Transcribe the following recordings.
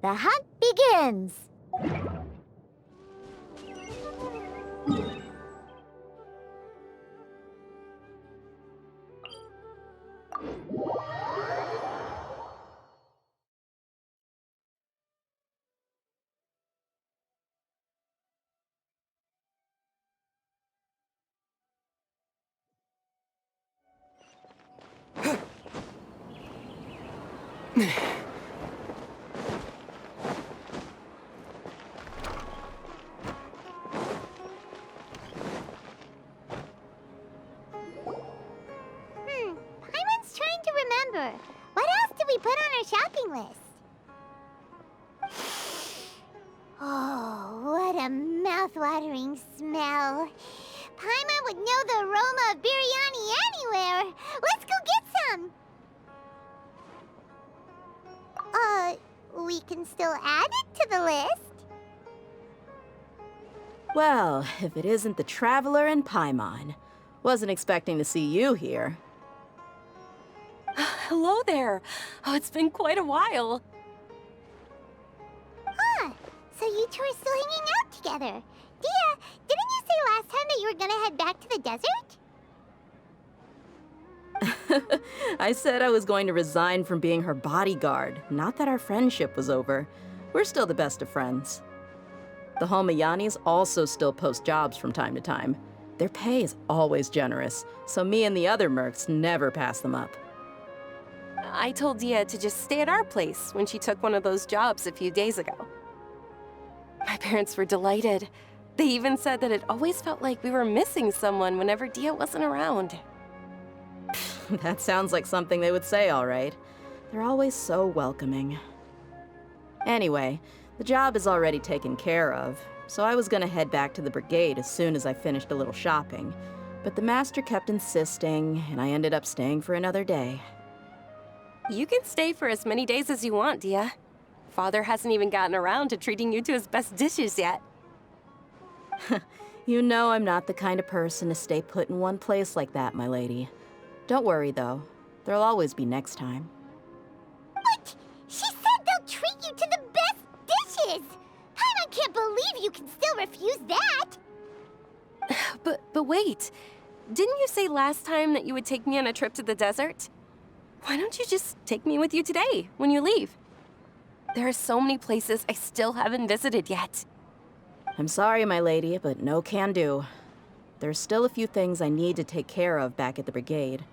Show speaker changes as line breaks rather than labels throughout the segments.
The hunt begins! Paimon's trying to remember. What else did we put on our shopping list? Oh, what a mouth-watering smell. Paimon would know the aroma of biryani anywhere. Let's go get some. We can still add it to the list.
Well, if it isn't the Traveler and Paimon. Wasn't expecting to see you here.
Hello there. Oh, it's been quite a while.
Huh, so you two are still hanging out together. Dehya, didn't you say last time that you were gonna head back to the desert?
I said I was going to resign from being her bodyguard, not that our friendship was over. We're still the best of friends. The Holmayanis also still post jobs from time to time. Their pay is always generous, so me and the other mercs never pass them up.
I told Dehya to just stay at our place when she took one of those jobs a few days ago. My parents were delighted. They even said that it always felt like we were missing someone whenever Dehya wasn't around.
That sounds like something they would say, all right. They're always so welcoming. Anyway, the job is already taken care of, so I was gonna head back to the brigade as soon as I finished a little shopping. But the master kept insisting, and I ended up staying for another day.
You can stay for as many days as you want, Dehya. Father hasn't even gotten around to treating you to his best dishes yet.
You know I'm not the kind of person to stay put in one place like that, my lady. Don't worry, though. There'll always be next time.
But she said they'll treat you to the best dishes! Paimon can't believe you can still refuse that!
But wait. Didn't you say last time that you would take me on a trip to the desert? Why don't you just take me with you today, when you leave? There are so many places I still haven't visited yet.
I'm sorry, my lady, but no can do. There's still a few things I need to take care of back at the brigade.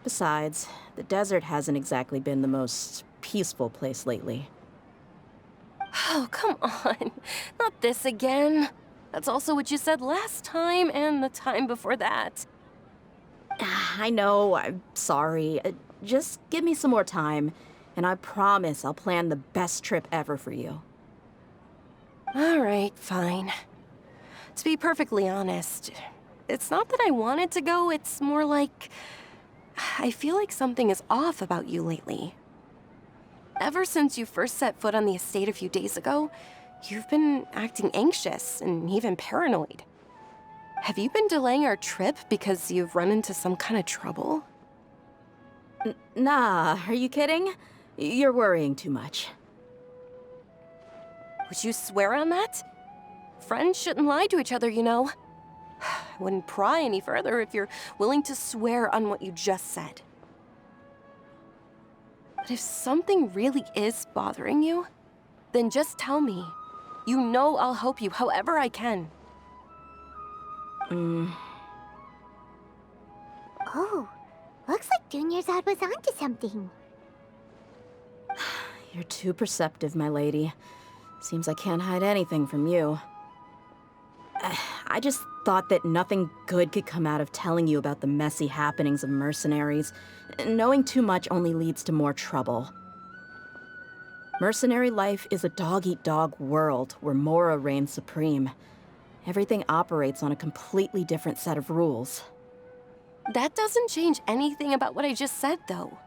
Besides, the desert hasn't exactly been the most peaceful place lately.
Oh, come on. Not this again. That's also what you said last time and the time before that.
I know, I'm sorry. Just give me some more time, and I promise I'll plan the best trip ever for you.
All right, fine. To be perfectly honest, it's not that I wanted to go, it's more like I feel like something is off about you lately. Ever since you first set foot on the estate a few days ago, you've been acting anxious and even paranoid. Have you been delaying our trip because you've run into some kind of trouble?
Nah, are you kidding? You're worrying too much.
Would you swear on that? Friends shouldn't lie to each other, you know. I wouldn't pry any further if you're willing to swear on what you just said. But if something really is bothering you, then just tell me. You know I'll help you however I can.
Oh, looks like Dunyarzad was onto something.
You're too perceptive, my lady. Seems I can't hide anything from you. I just thought that nothing good could come out of telling you about the messy happenings of Mercenaries. Knowing too much only leads to more trouble. Mercenary life is a dog-eat-dog world where Mora reigns supreme. Everything operates on a completely different set of rules.
That doesn't change anything about what I just said, though.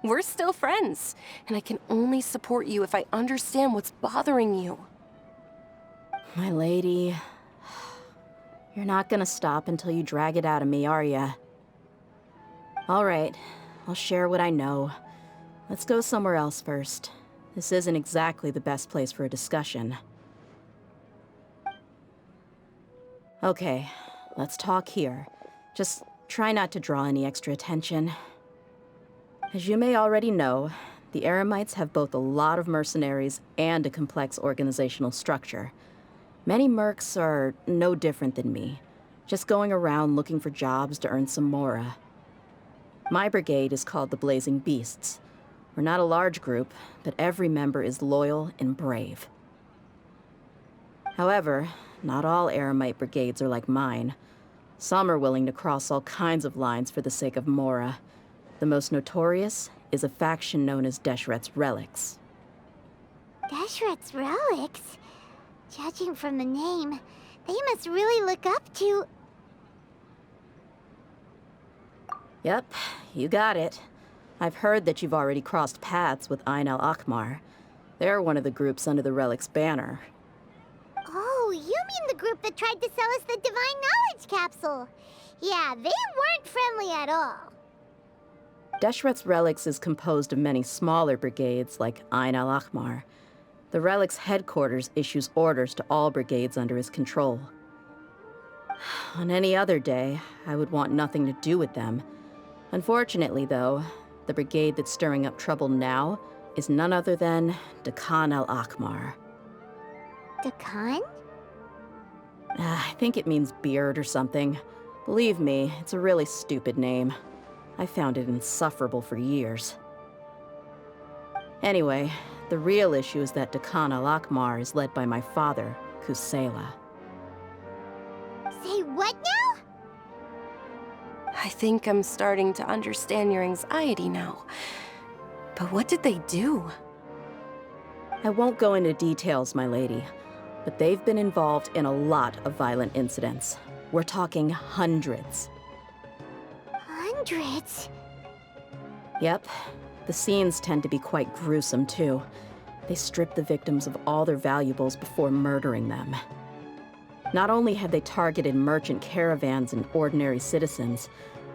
We're still friends, and I can only support you if I understand what's bothering you.
My lady, you're not gonna stop until you drag it out of me, are ya? All right, I'll share what I know. Let's go somewhere else first. This isn't exactly the best place for a discussion. Okay, let's talk here. Just try not to draw any extra attention. As you may already know, the Eremites have both a lot of mercenaries and a complex organizational structure. Many mercs are no different than me, just going around looking for jobs to earn some mora. My brigade is called the Blazing Beasts. We're not a large group, but every member is loyal and brave. However, not all Eremite brigades are like mine. Some are willing to cross all kinds of lines for the sake of mora. The most notorious is a faction known as Deshret's Relics.
Deshret's Relics? Judging from the name, they must really look up to...
Yep, you got it. I've heard that you've already crossed paths with Ain al-Akmar. They're one of the groups under the Relic's banner.
Oh, you mean the group that tried to sell us the Divine Knowledge Capsule? Yeah, they weren't friendly at all.
Deshret's Relics is composed of many smaller brigades like Ain al-Akmar. The Relic's headquarters issues orders to all brigades under his control. On any other day, I would want nothing to do with them. Unfortunately, though, the brigade that's stirring up trouble now is none other than Dehya al-Akmar.
Dakan?
I think it means beard or something. Believe me, it's a really stupid name. I found it insufferable for years. Anyway, the real issue is that Dehya al-Akmar is led by my father, Kusela.
Say what now?
I think I'm starting to understand your anxiety now. But what did they do?
I won't go into details, my lady, but they've been involved in a lot of violent incidents. We're talking hundreds.
Hundreds?
Yep. The scenes tend to be quite gruesome, too. They strip the victims of all their valuables before murdering them. Not only have they targeted merchant caravans and ordinary citizens,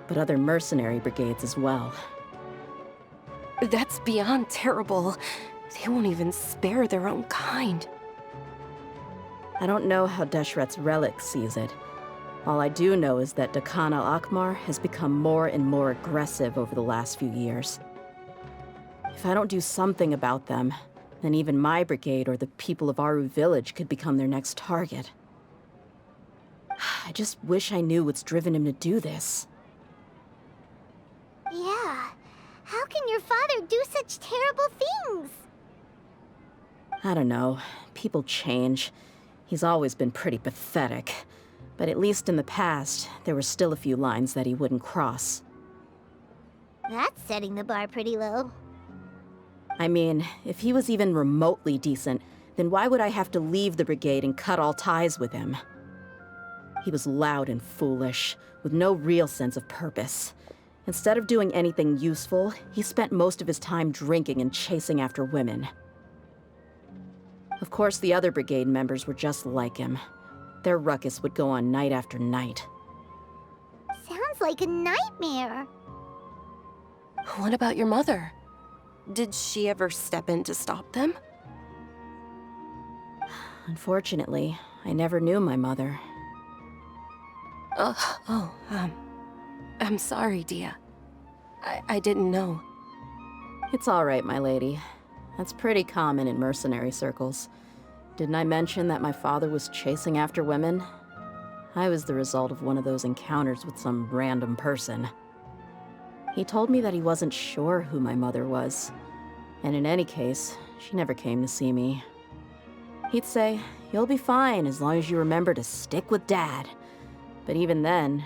but other mercenary brigades as well.
That's beyond terrible. They won't even spare their own kind.
I don't know how Deshret's Relic sees it. All I do know is that Dehya al-Akmar has become more and more aggressive over the last few years. If I don't do something about them, then even my brigade or the people of Aru village could become their next target. I just wish I knew what's driven him to do this.
Yeah. How can your father do such terrible things?
I don't know. People change. He's always been pretty pathetic. But at least in the past, there were still a few lines that he wouldn't cross.
That's setting the bar pretty low.
I mean, if he was even remotely decent, then why would I have to leave the brigade and cut all ties with him? He was loud and foolish, with no real sense of purpose. Instead of doing anything useful, he spent most of his time drinking and chasing after women. Of course, the other brigade members were just like him. Their ruckus would go on night after night.
Sounds like a nightmare.
What about your mother? Did she ever step in to stop them?
Unfortunately, I never knew my mother.
I'm sorry, Dehya. I didn't know.
It's all right, my lady. That's pretty common in mercenary circles. Didn't I mention that my father was chasing after women? I was the result of one of those encounters with some random person. He told me that he wasn't sure who my mother was. And in any case, she never came to see me. He'd say, "You'll be fine as long as you remember to stick with Dad." But even then,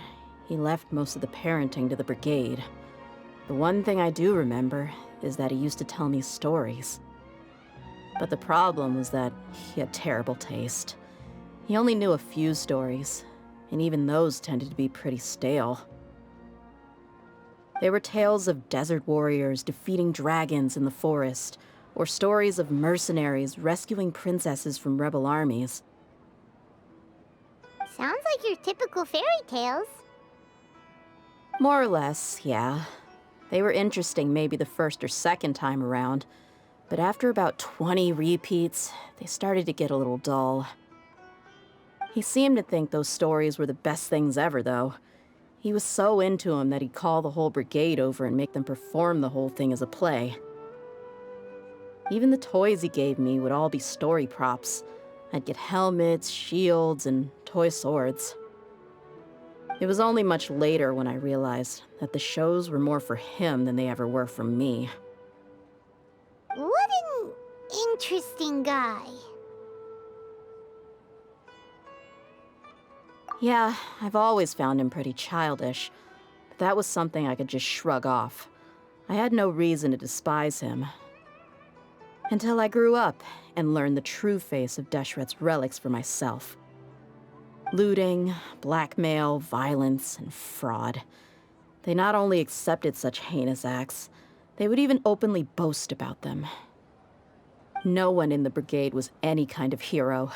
he left most of the parenting to the brigade. The one thing I do remember is that he used to tell me stories. But the problem was that he had terrible taste. He only knew a few stories, and even those tended to be pretty stale. They were tales of desert warriors defeating dragons in the forest, or stories of mercenaries rescuing princesses from rebel armies.
Sounds like your typical fairy tales.
More or less, yeah. They were interesting maybe the first or second time around, But after about 20 repeats, they started to get a little dull. He seemed to think those stories were the best things ever, though. He was so into them that he'd call the whole brigade over and make them perform the whole thing as a play. Even the toys he gave me would all be story props. I'd get helmets, shields, and toy swords. It was only much later when I realized that the shows were more for him than they ever were for me.
What an interesting guy.
Yeah, I've always found him pretty childish, but that was something I could just shrug off. I had no reason to despise him. Until I grew up and learned the true face of Deshret's relics for myself. Looting, blackmail, violence, and fraud. They not only accepted such heinous acts, they would even openly boast about them. No one in the brigade was any kind of hero.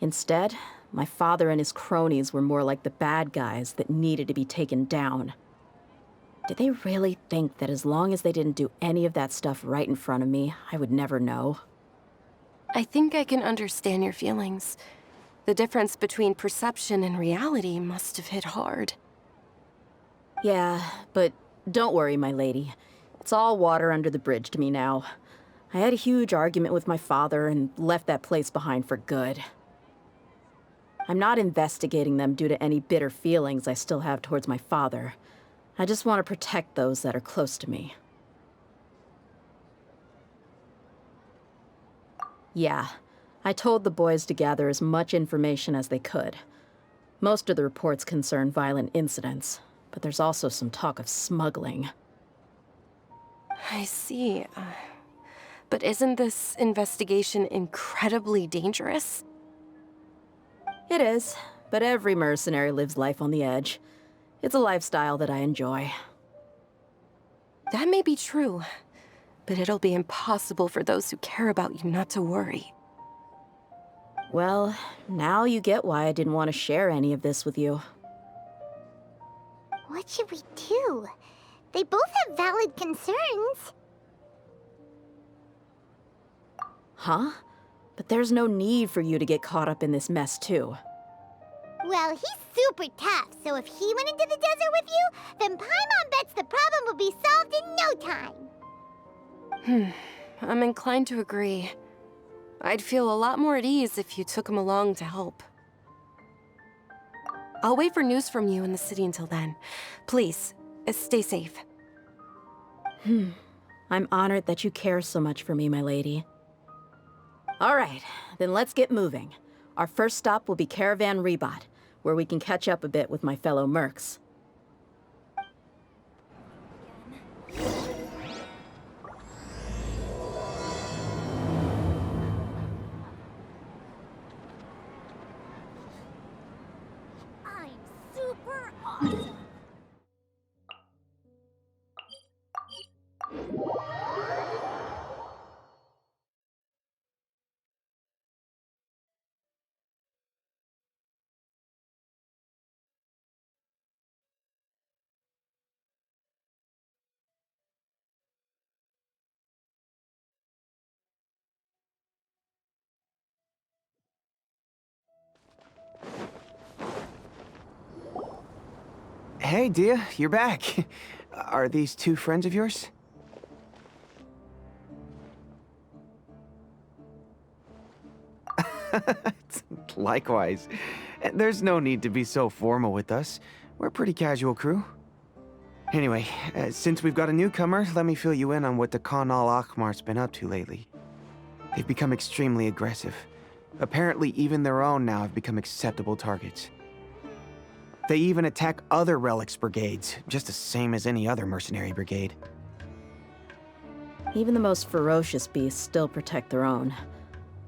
Instead, my father and his cronies were more like the bad guys that needed to be taken down. Did they really think that as long as they didn't do any of that stuff right in front of me, I would never know?
I think I can understand your feelings. The difference between perception and reality must have hit hard.
Yeah, but don't worry, my lady. It's all water under the bridge to me now. I had a huge argument with my father and left that place behind for good. I'm not investigating them due to any bitter feelings I still have towards my father. I just want to protect those that are close to me. Yeah, I told the boys to gather as much information as they could. Most of the reports concern violent incidents, but there's also some talk of smuggling.
I see. But isn't this investigation incredibly dangerous?
It is, but every mercenary lives life on the edge. It's a lifestyle that I enjoy.
That may be true, but it'll be impossible for those who care about you not to worry.
Well, now you get why I didn't want to share any of this with you.
What should we do? They both have valid concerns.
Huh? But there's no need for you to get caught up in this mess, too.
Well, he's super tough, so if he went into the desert with you, then Paimon bets the problem will be solved in no time.
I'm inclined to agree. I'd feel a lot more at ease if you took him along to help. I'll wait for news from you in the city until then. Please, stay safe.
I'm honored that you care so much for me, my lady. All right, then let's get moving. Our first stop will be Caravan Rebot, where we can catch up a bit with my fellow mercs.
I'm super awesome.
Hey, Dehya, you're back. Are these two friends of yours? Likewise. There's no need to be so formal with us. We're a pretty casual crew. Anyway, since we've got a newcomer, let me fill you in on what the Khan al-Ahmar's been up to lately. They've become extremely aggressive. Apparently, even their own now have become acceptable targets. They even attack other relics brigades, just the same as any other mercenary brigade.
Even the most ferocious beasts still protect their own.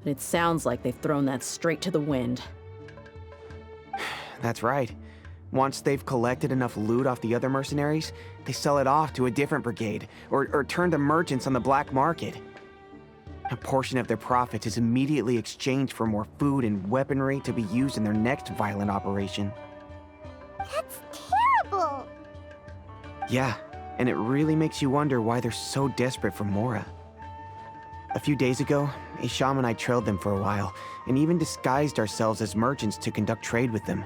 But it sounds like they've thrown that straight to the wind.
That's right. Once they've collected enough loot off the other mercenaries, they sell it off to a different brigade, or turn to merchants on the black market. A portion of their profits is immediately exchanged for more food and weaponry to be used in their next violent operation.
That's terrible.
Yeah, and it really makes you wonder why they're so desperate for Mora. A few days ago, Isham and I trailed them for a while, and even disguised ourselves as merchants to conduct trade with them.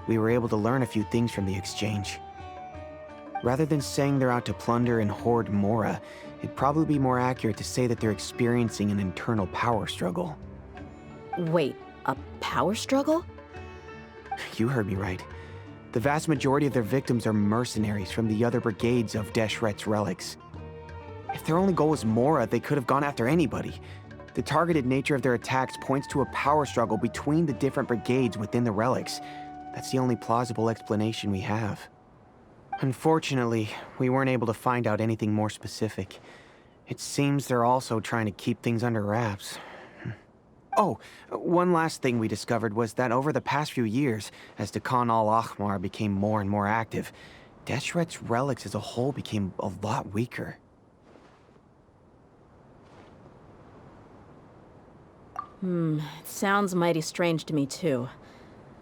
We were able to learn a few things from the exchange. Rather than saying they're out to plunder and hoard Mora, it'd probably be more accurate to say that they're experiencing an internal power struggle.
Wait, a power struggle?
You heard me right. The vast majority of their victims are mercenaries from the other brigades of Deshret's relics. If their only goal was Mora, they could have gone after anybody. The targeted nature of their attacks points to a power struggle between the different brigades within the relics. That's the only plausible explanation we have. Unfortunately, we weren't able to find out anything more specific. It seems they're also trying to keep things under wraps. Oh, one last thing we discovered was that over the past few years, as the Khan al-Ahmar became more and more active, Deshret's relics as a whole became a lot weaker.
It sounds mighty strange to me too.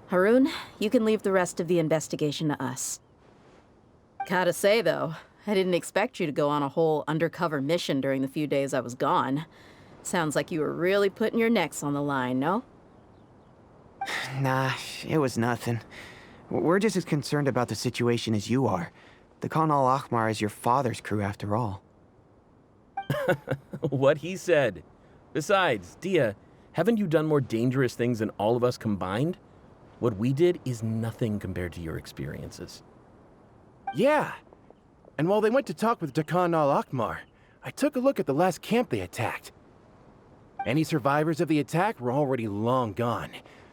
Harun, you can leave the rest of the investigation to us. Gotta say though, I didn't expect you to go on a whole undercover mission during the few days I was gone. Sounds like you were really putting your necks on the line, no?
Nah, it was nothing. We're just as concerned about the situation as you are. The Khan al-Ahmar is your father's crew after all.
What he said. Besides, Dehya, haven't you done more dangerous things than all of us combined? What we did is nothing compared to your experiences.
Yeah. And while they went to talk with Khan al-Ahmar, I took a look at the last camp they attacked. Any survivors of the attack were already long gone.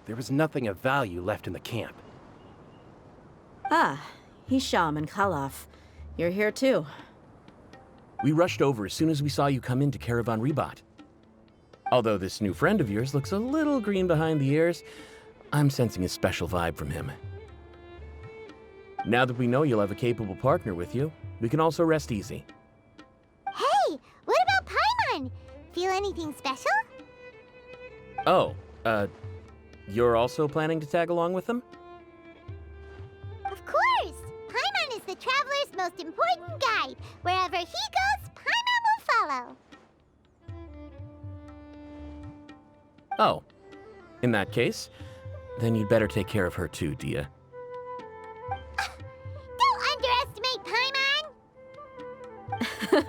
There was nothing of value left in the camp.
Ah, Hisham and Khalaf. You're here too.
We rushed over as soon as we saw you come into Caravan Ribat. Although this new friend of yours looks a little green behind the ears, I'm sensing a special vibe from him. Now that we know you'll have a capable partner with you, we can also rest easy.
Hey, what about Paimon? Feel anything special?
Oh, you're also planning to tag along with them?
Of course! Paimon is the traveler's most important guide. Wherever he goes, Paimon will follow.
Oh. In that case, then you'd better take care of her too, Dehya.
Don't underestimate Paimon!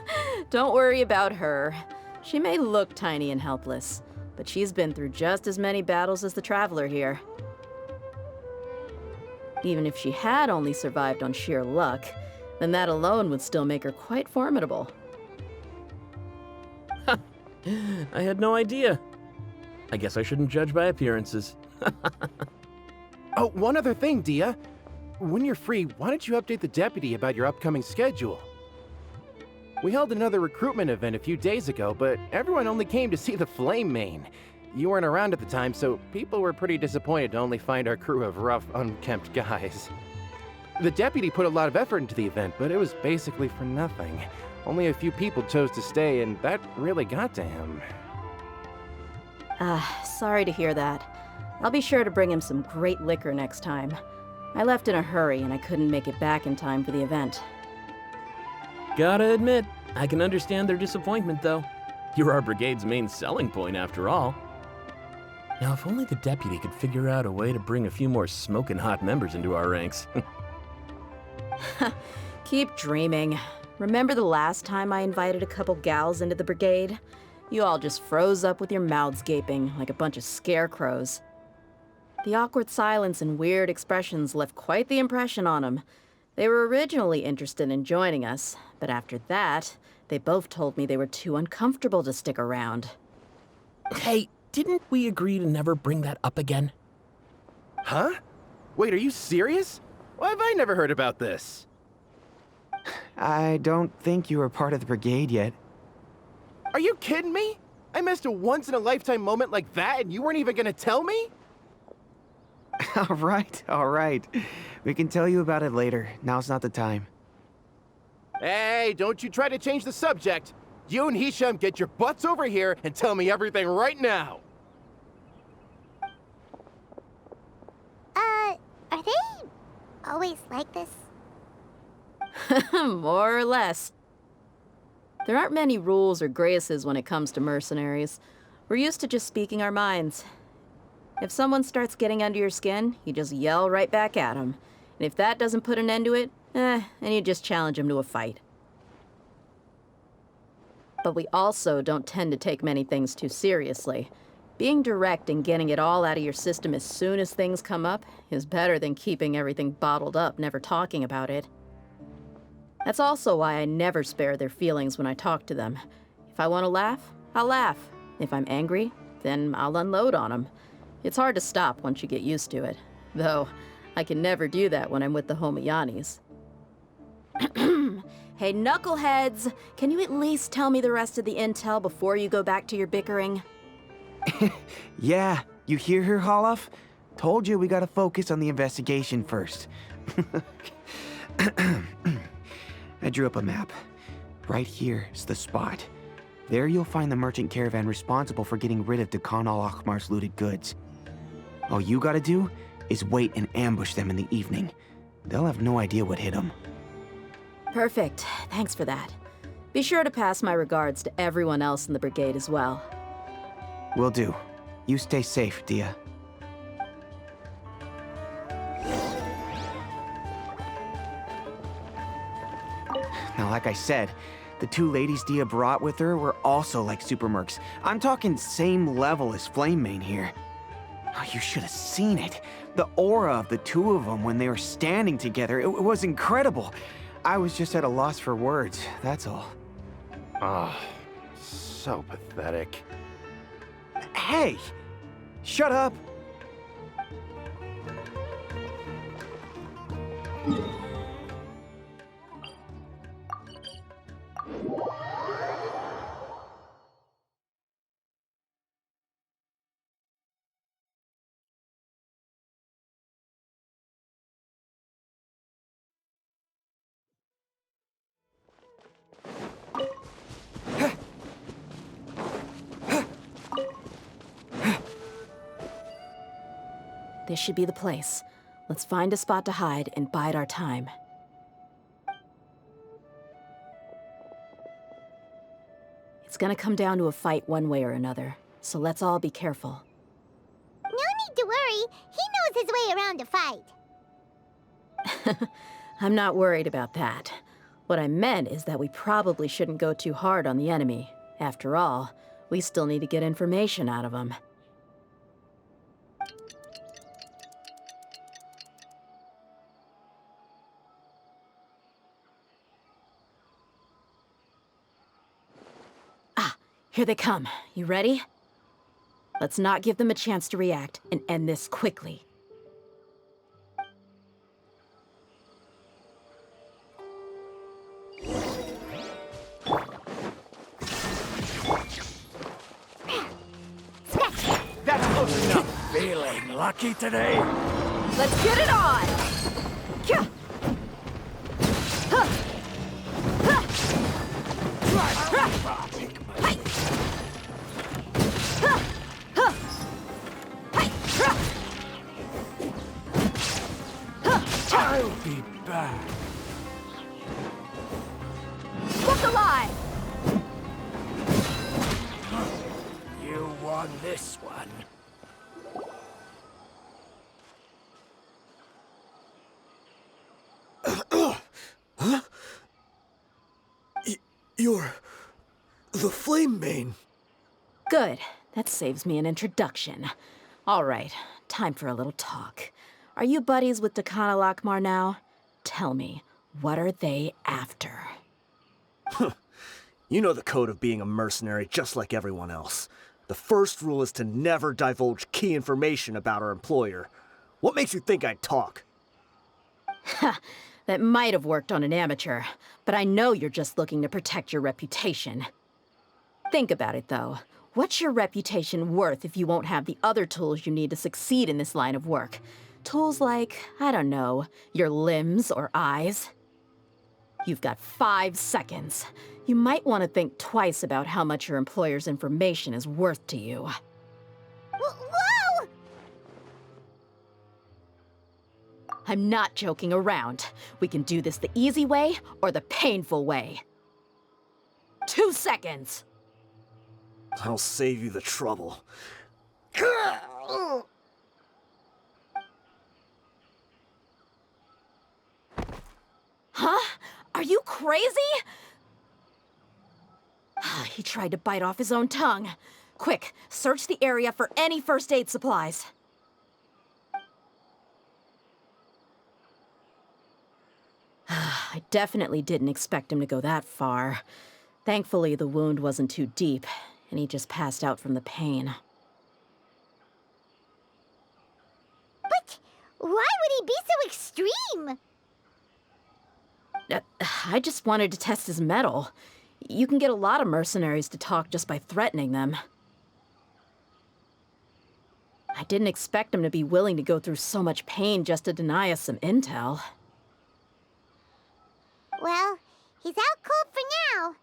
Don't worry about her. She may look tiny and helpless, but she's been through just as many battles as the traveler here. Even if she had only survived on sheer luck, then that alone would still make her quite formidable.
I had no idea. I guess I shouldn't judge by appearances.
Oh, one other thing, Dehya. When you're free, why don't you update the deputy about your upcoming schedule? We held another recruitment event a few days ago, but everyone only came to see the Flame Main. You weren't around at the time, so people were pretty disappointed to only find our crew of rough, unkempt guys. The deputy put a lot of effort into the event, but it was basically for nothing. Only a few people chose to stay, and that really got to him.
Sorry to hear that. I'll be sure to bring him some great liquor next time. I left in a hurry and I couldn't make it back in time for the event.
Gotta admit, I can understand their disappointment though. You're our brigade's main selling point after all. Now, if only the deputy could figure out a way to bring a few more smoking hot members into our ranks.
Keep dreaming. Remember the last time I invited a couple gals into the brigade? You all just froze up with your mouths gaping like a bunch of scarecrows. The awkward silence and weird expressions left quite the impression on them. They were originally interested in joining us, but after that, they both told me they were too uncomfortable to stick around.
Hey, didn't we agree to never bring that up again?
Huh? Wait, are you serious? Why have I never heard about this?
I don't think you were part of the brigade yet.
Are you kidding me? I missed a once-in-a-lifetime moment like that and you weren't even gonna tell me?
All right. We can tell you about it later. Now's not the time.
Hey, don't you try to change the subject. You and Hisham get your butts over here and tell me everything right now.
Are they always like this?
More or less. There aren't many rules or graces when it comes to mercenaries. We're used to just speaking our minds. If someone starts getting under your skin, you just yell right back at them. And if that doesn't put an end to it, then you just challenge them to a fight. But we also don't tend to take many things too seriously. Being direct and getting it all out of your system as soon as things come up is better than keeping everything bottled up, never talking about it. That's also why I never spare their feelings when I talk to them. If I want to laugh, I'll laugh. If I'm angry, then I'll unload on them. It's hard to stop once you get used to it. Though, I can never do that when I'm with the Homayanis. Hey, knuckleheads! Can you at least tell me the rest of the intel before you go back to your bickering?
Yeah, you hear her, Holloff? Told you we gotta focus on the investigation first. I drew up a map. Right here is the spot. There you'll find the merchant caravan responsible for getting rid of Khan al-Ahmar's looted goods. All you gotta do is wait and ambush them in the evening. They'll have no idea what hit them.
Perfect. Thanks for that. Be sure to pass my regards to everyone else in the brigade as well.
Will do. You stay safe, Dehya. Now, like I said, the two ladies Dehya brought with her were also like super mercs. I'm talking same level as Flamemane here. Oh, you should have seen it. The aura of the two of them when they were standing together, it was incredible. I was just at a loss for words, that's all.
Ah, so pathetic.
Hey! Shut up!
This should be the place. Let's find a spot to hide and bide our time. It's gonna come down to a fight one way or another, so let's all be careful.
No need to worry. He knows his way around a fight.
I'm not worried about that. What I meant is that we probably shouldn't go too hard on the enemy. After all, we still need to get information out of them. Here they come. You ready? Let's not give them a chance to react and end this quickly.
That's close enough!
Feeling lucky today?
Let's get it on! Kya! Huh! Huh! Hey! Huh! Huh! Hey! Huh!
I'll be back.
Look alive!
You won this one.
Huh? You're... the Flamemane.
Good. That saves me an introduction. All right, time for a little talk. Are you buddies with Khan al-Ahmar now? Tell me, what are they after?
You know the code of being a mercenary just like everyone else. The first rule is to never divulge key information about our employer. What makes you think I'd talk?
Ha! That might have worked on an amateur, but I know you're just looking to protect your reputation. Think about it, though. What's your reputation worth if you won't have the other tools you need to succeed in this line of work? Tools like, I don't know, your limbs or eyes? You've got 5 seconds. You might want to think twice about how much your employer's information is worth to you.
Whoa!
I'm not joking around. We can do this the easy way or the painful way. 2 seconds!
I'll save you the trouble.
Huh? Are you crazy? He tried to bite off his own tongue. Quick, search the area for any first aid supplies. I definitely didn't expect him to go that far. Thankfully, the wound wasn't too deep, and he just passed out from the pain.
But why would he be so extreme?
I just wanted to test his mettle. You can get a lot of mercenaries to talk just by threatening them. I didn't expect him to be willing to go through so much pain just to deny us some intel.
Well, he's out cold for now.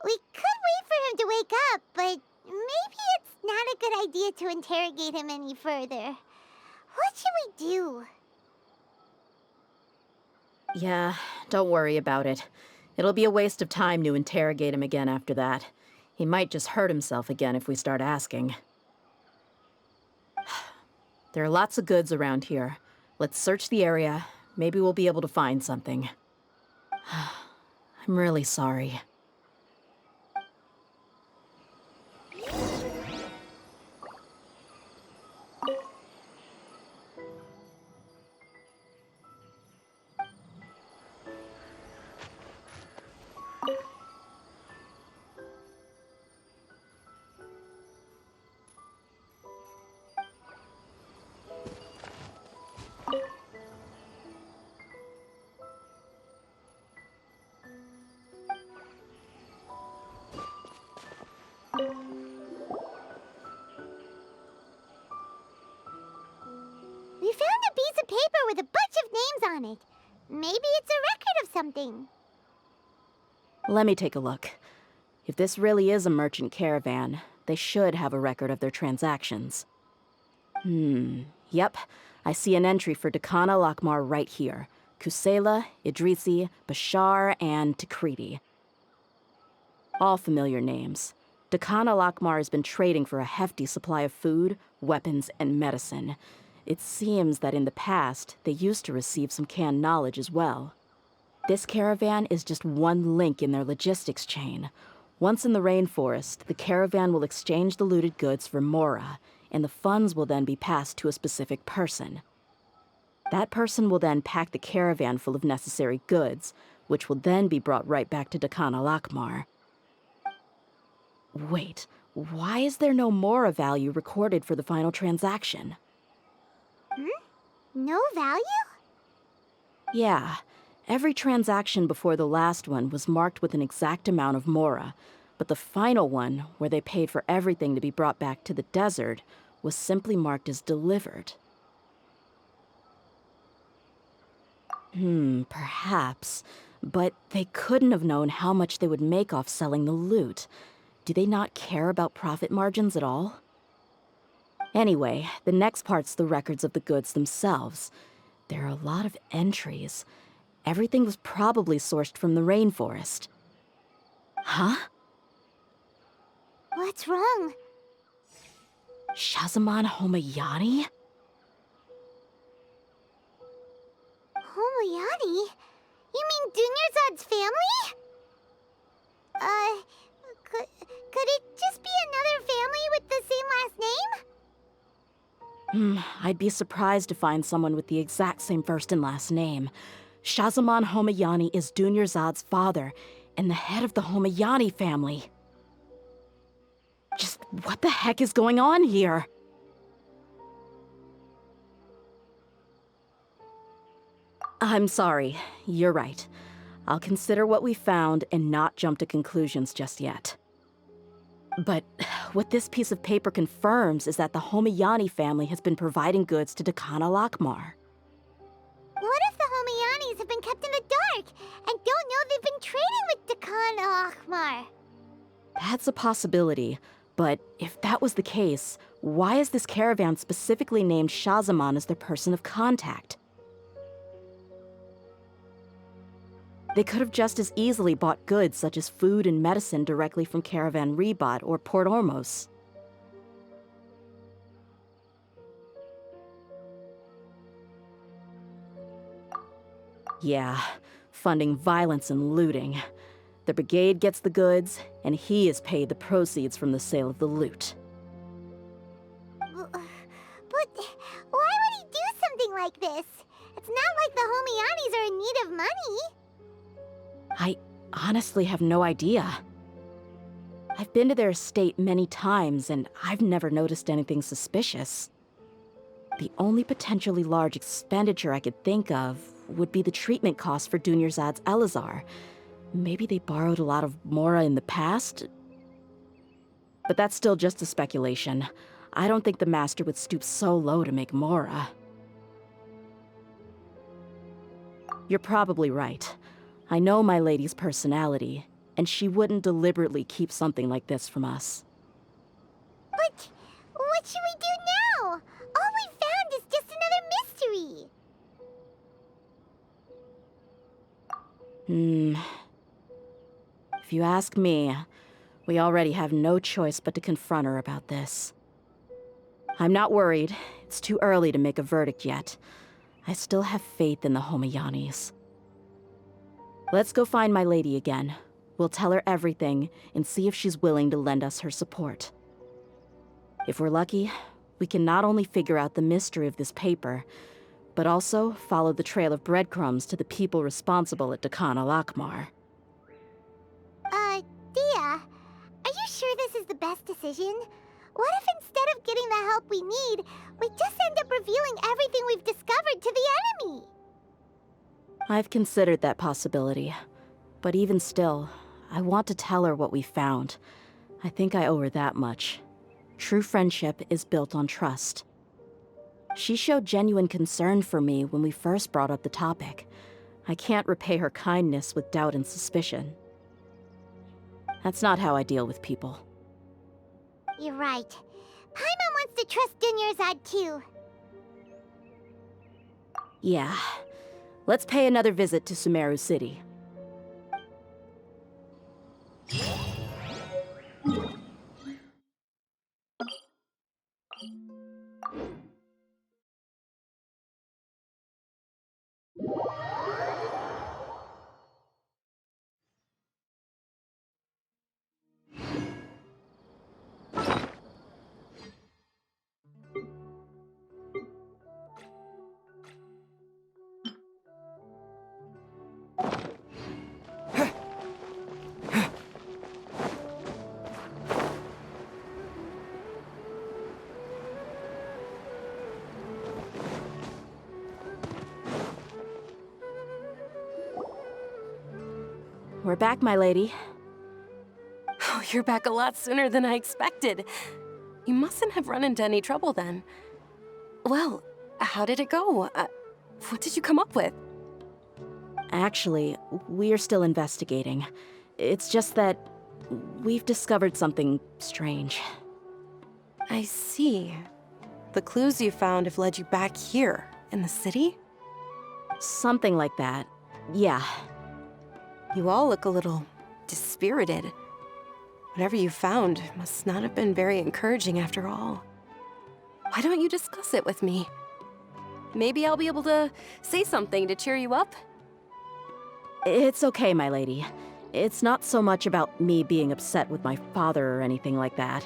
We could wait for him to wake up, but maybe it's not a good idea to interrogate him any further. What should we do?
Yeah, don't worry about it. It'll be a waste of time to interrogate him again after that. He might just hurt himself again if we start asking. There are lots of goods around here. Let's search the area. Maybe we'll be able to find something. I'm really sorry.
We found a piece of paper with a bunch of names on it. Maybe it's a record of something.
Let me take a look. If this really is a merchant caravan, they should have a record of their transactions. Yep. I see an entry for Dakana Lakmar right here. Kusela, Idrisi, Bashar, and Takriti. All familiar names. Dakana Lakmar has been trading for a hefty supply of food, weapons, and medicine. It seems that in the past, they used to receive some canned knowledge as well. This caravan is just one link in their logistics chain. Once in the rainforest, the caravan will exchange the looted goods for mora, and the funds will then be passed to a specific person. That person will then pack the caravan full of necessary goods, which will then be brought right back to Dakana Lakmar. Wait, why is there no mora value recorded for the final transaction?
No value?
Yeah, every transaction before the last one was marked with an exact amount of mora, but the final one, where they paid for everything to be brought back to the desert, was simply marked as delivered. Perhaps, but they couldn't have known how much they would make off selling the loot. Do they not care about profit margins at all? Anyway, the next part's the records of the goods themselves. There are a lot of entries. Everything was probably sourced from the rainforest. Huh?
What's wrong?
Shahzaman Homayani?
Homayani? You mean Dunyarzad's family? Could it just be another family with the same last name?
I'd be surprised to find someone with the exact same first and last name. Shahzaman Homayani is Dunyarzad's father, and the head of the Homayani family. Just what the heck is going on here? I'm sorry, you're right. I'll consider what we found and not jump to conclusions just yet. But what this piece of paper confirms is that the Homayani family has been providing goods to Dakana Lakmar.
What if the Homayanis have been kept in the dark and don't know they've been trading with Dakana Lakmar?
That's a possibility, but if that was the case, why is this caravan specifically named Shahzaman as their person of contact? They could have just as easily bought goods such as food and medicine directly from Khaenri'ah or Port Ormos. Yeah, funding violence and looting. The brigade gets the goods, and he is paid the proceeds from the sale of the loot.
But why would he do something like this? It's not like the Homianis are in need of money.
I honestly have no idea. I've been to their estate many times, and I've never noticed anything suspicious. The only potentially large expenditure I could think of would be the treatment costs for Dunyarzad's Elazar. Maybe they borrowed a lot of Mora in the past? But that's still just a speculation. I don't think the Master would stoop so low to make Mora. You're probably right. I know my lady's personality, and she wouldn't deliberately keep something like this from us.
But what should we do now? All we found is just another mystery.
If you ask me, we already have no choice but to confront her about this. I'm not worried. It's too early to make a verdict yet. I still have faith in the Homianis. Let's go find my lady again. We'll tell her everything and see if she's willing to lend us her support. If we're lucky, we can not only figure out the mystery of this paper, but also follow the trail of breadcrumbs to the people responsible at Khan al-Akhmar.
Dehya, are you sure this is the best decision? What if instead of getting the help we need, we just end up revealing everything we've discovered to the enemy?
I've considered that possibility. But even still, I want to tell her what we found. I think I owe her that much. True friendship is built on trust. She showed genuine concern for me when we first brought up the topic. I can't repay her kindness with doubt and suspicion. That's not how I deal with people.
You're right. Paimon wants to trust Dunyarzad too.
Yeah. Let's pay another visit to Sumeru City. We're back, my lady.
Oh, you're back a lot sooner than I expected. You mustn't have run into any trouble then. Well, how did it go? What did you come up with?
Actually, we're still investigating. It's just that we've discovered something strange.
I see. The clues you found have led you back here, in the city?
Something like that. Yeah.
You all look a little dispirited. Whatever you found must not have been very encouraging after all. Why don't you discuss it with me? Maybe I'll be able to say something to cheer you up?
It's okay, my lady. It's not so much about me being upset with my father or anything like that.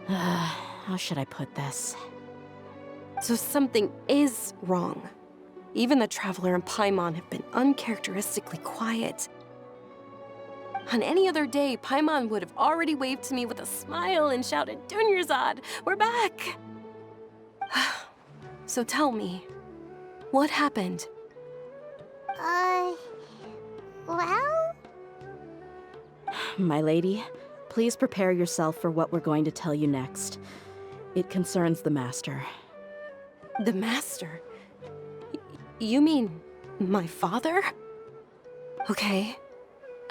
How should I put this?
So something is wrong. Even the Traveler and Paimon have been uncharacteristically quiet. On any other day, Paimon would have already waved to me with a smile and shouted, "Dunyarzad, we're back!" So tell me, what happened?
Well?
My lady, please prepare yourself for what we're going to tell you next. It concerns the Master.
The Master? You mean my father? Okay,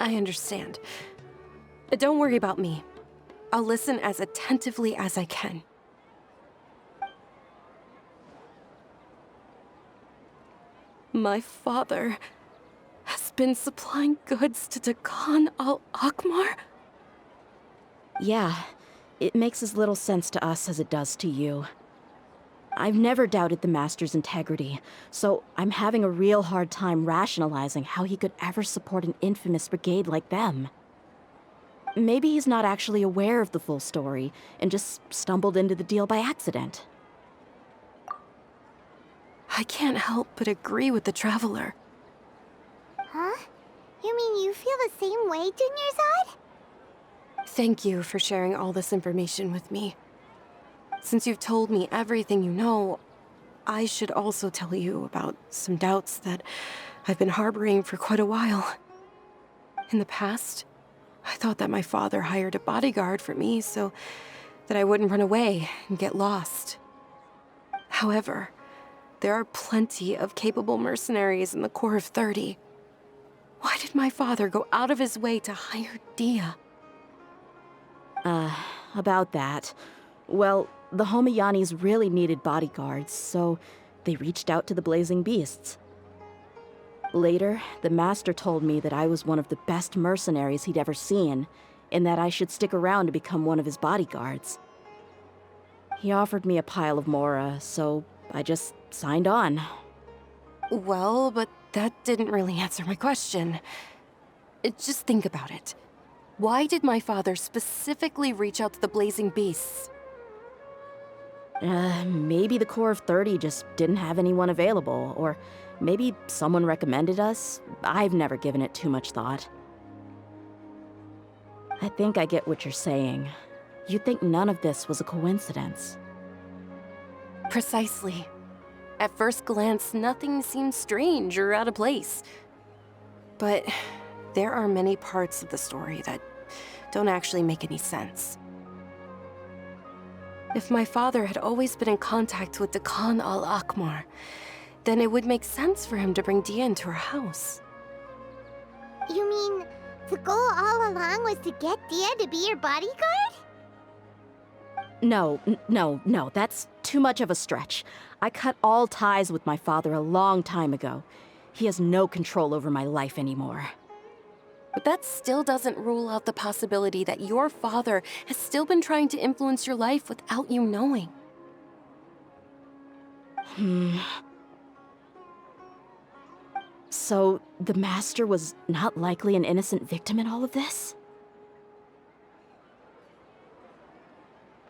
I understand. Don't worry about me. I'll listen as attentively as I can. My father has You've been supplying goods to Dakan al-Akmar?
Yeah, it makes as little sense to us as it does to you. I've never doubted the Master's integrity, so I'm having a real hard time rationalizing how he could ever support an infamous brigade like them. Maybe he's not actually aware of the full story and just stumbled into the deal by accident.
I can't help but agree with the Traveler.
Huh? You mean you feel the same way, Dunyarzad?
Thank you for sharing all this information with me. Since you've told me everything you know, I should also tell you about some doubts that I've been harboring for quite a while. In the past, I thought that my father hired a bodyguard for me so that I wouldn't run away and get lost. However, there are plenty of capable mercenaries in the Corps of 30. Why did my father go out of his way to hire Dehya?
About that. Well, the Homayanis really needed bodyguards, so they reached out to the Blazing Beasts. Later, the Master told me that I was one of the best mercenaries he'd ever seen, and that I should stick around to become one of his bodyguards. He offered me a pile of mora, so I just signed on.
Well, but that didn't really answer my question. Just think about it. Why did my father specifically reach out to the Blazing Beasts?
Maybe the Corps of 30 just didn't have anyone available, or maybe someone recommended us. I've never given it too much thought. I think I get what you're saying. You think none of this was a coincidence.
Precisely. At first glance, nothing seems strange or out of place. But there are many parts of the story that don't actually make any sense. If my father had always been in contact with Dakan al-Akmar, then it would make sense for him to bring Dehya into our house.
You mean the goal all along was to get Dehya to be your bodyguard?
No, that's too much of a stretch. I cut all ties with my father a long time ago. He has no control over my life anymore.
But that still doesn't rule out the possibility that your father has still been trying to influence your life without you knowing.
So, the Master was not likely an innocent victim in all of this?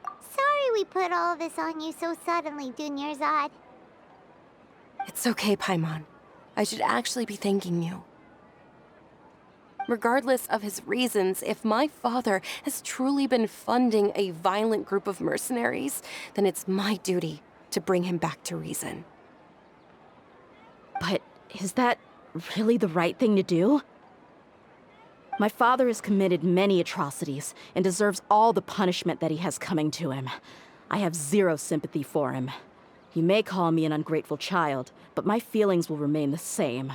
Sorry we put all of this on you so suddenly, Dunyarzad.
It's okay, Paimon. I should actually be thanking you. Regardless of his reasons, if my father has truly been funding a violent group of mercenaries, then it's my duty to bring him back to reason.
But is that really the right thing to do? My father has committed many atrocities and deserves all the punishment that he has coming to him. I have zero sympathy for him. You may call me an ungrateful child, but my feelings will remain the same.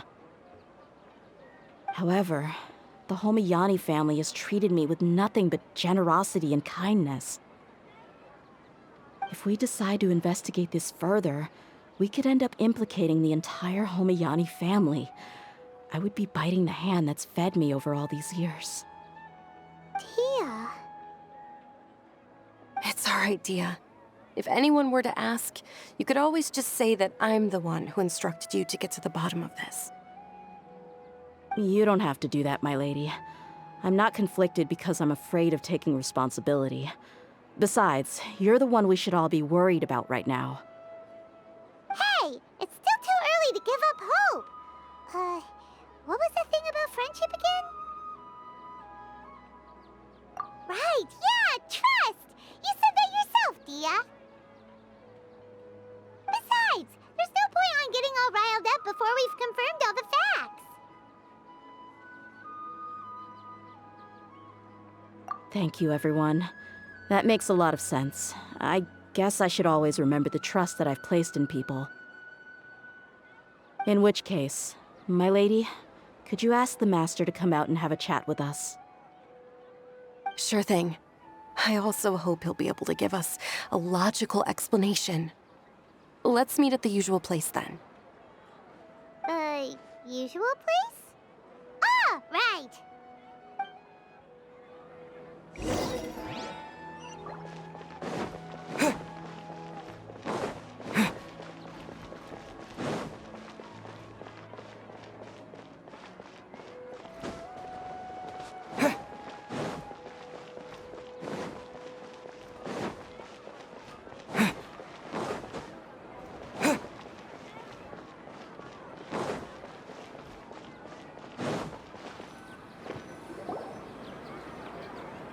However, the Homayani family has treated me with nothing but generosity and kindness. If we decide to investigate this further, we could end up implicating the entire Homayani family. I would be biting the hand that's fed me over all these years.
Dehya.
It's all right, Dehya. If anyone were to ask, you could always just say that I'm the one who instructed you to get to the bottom of this.
You don't have to do that, my lady. I'm not conflicted because I'm afraid of taking responsibility. Besides, you're the one we should all be worried about right now.
Hey, it's still too early to give up hope. What was that thing about friendship again? Right, yeah, trust! You said that yourself, Dehya. Besides, there's no point on getting all riled up before we've confirmed all the facts.
Thank you, everyone. That makes a lot of sense. I guess I should always remember the trust that I've placed in people. In which case, my lady, could you ask the Master to come out and have a chat with us?
Sure thing. I also hope he'll be able to give us a logical explanation. Let's meet at the usual place then.
Usual place? right.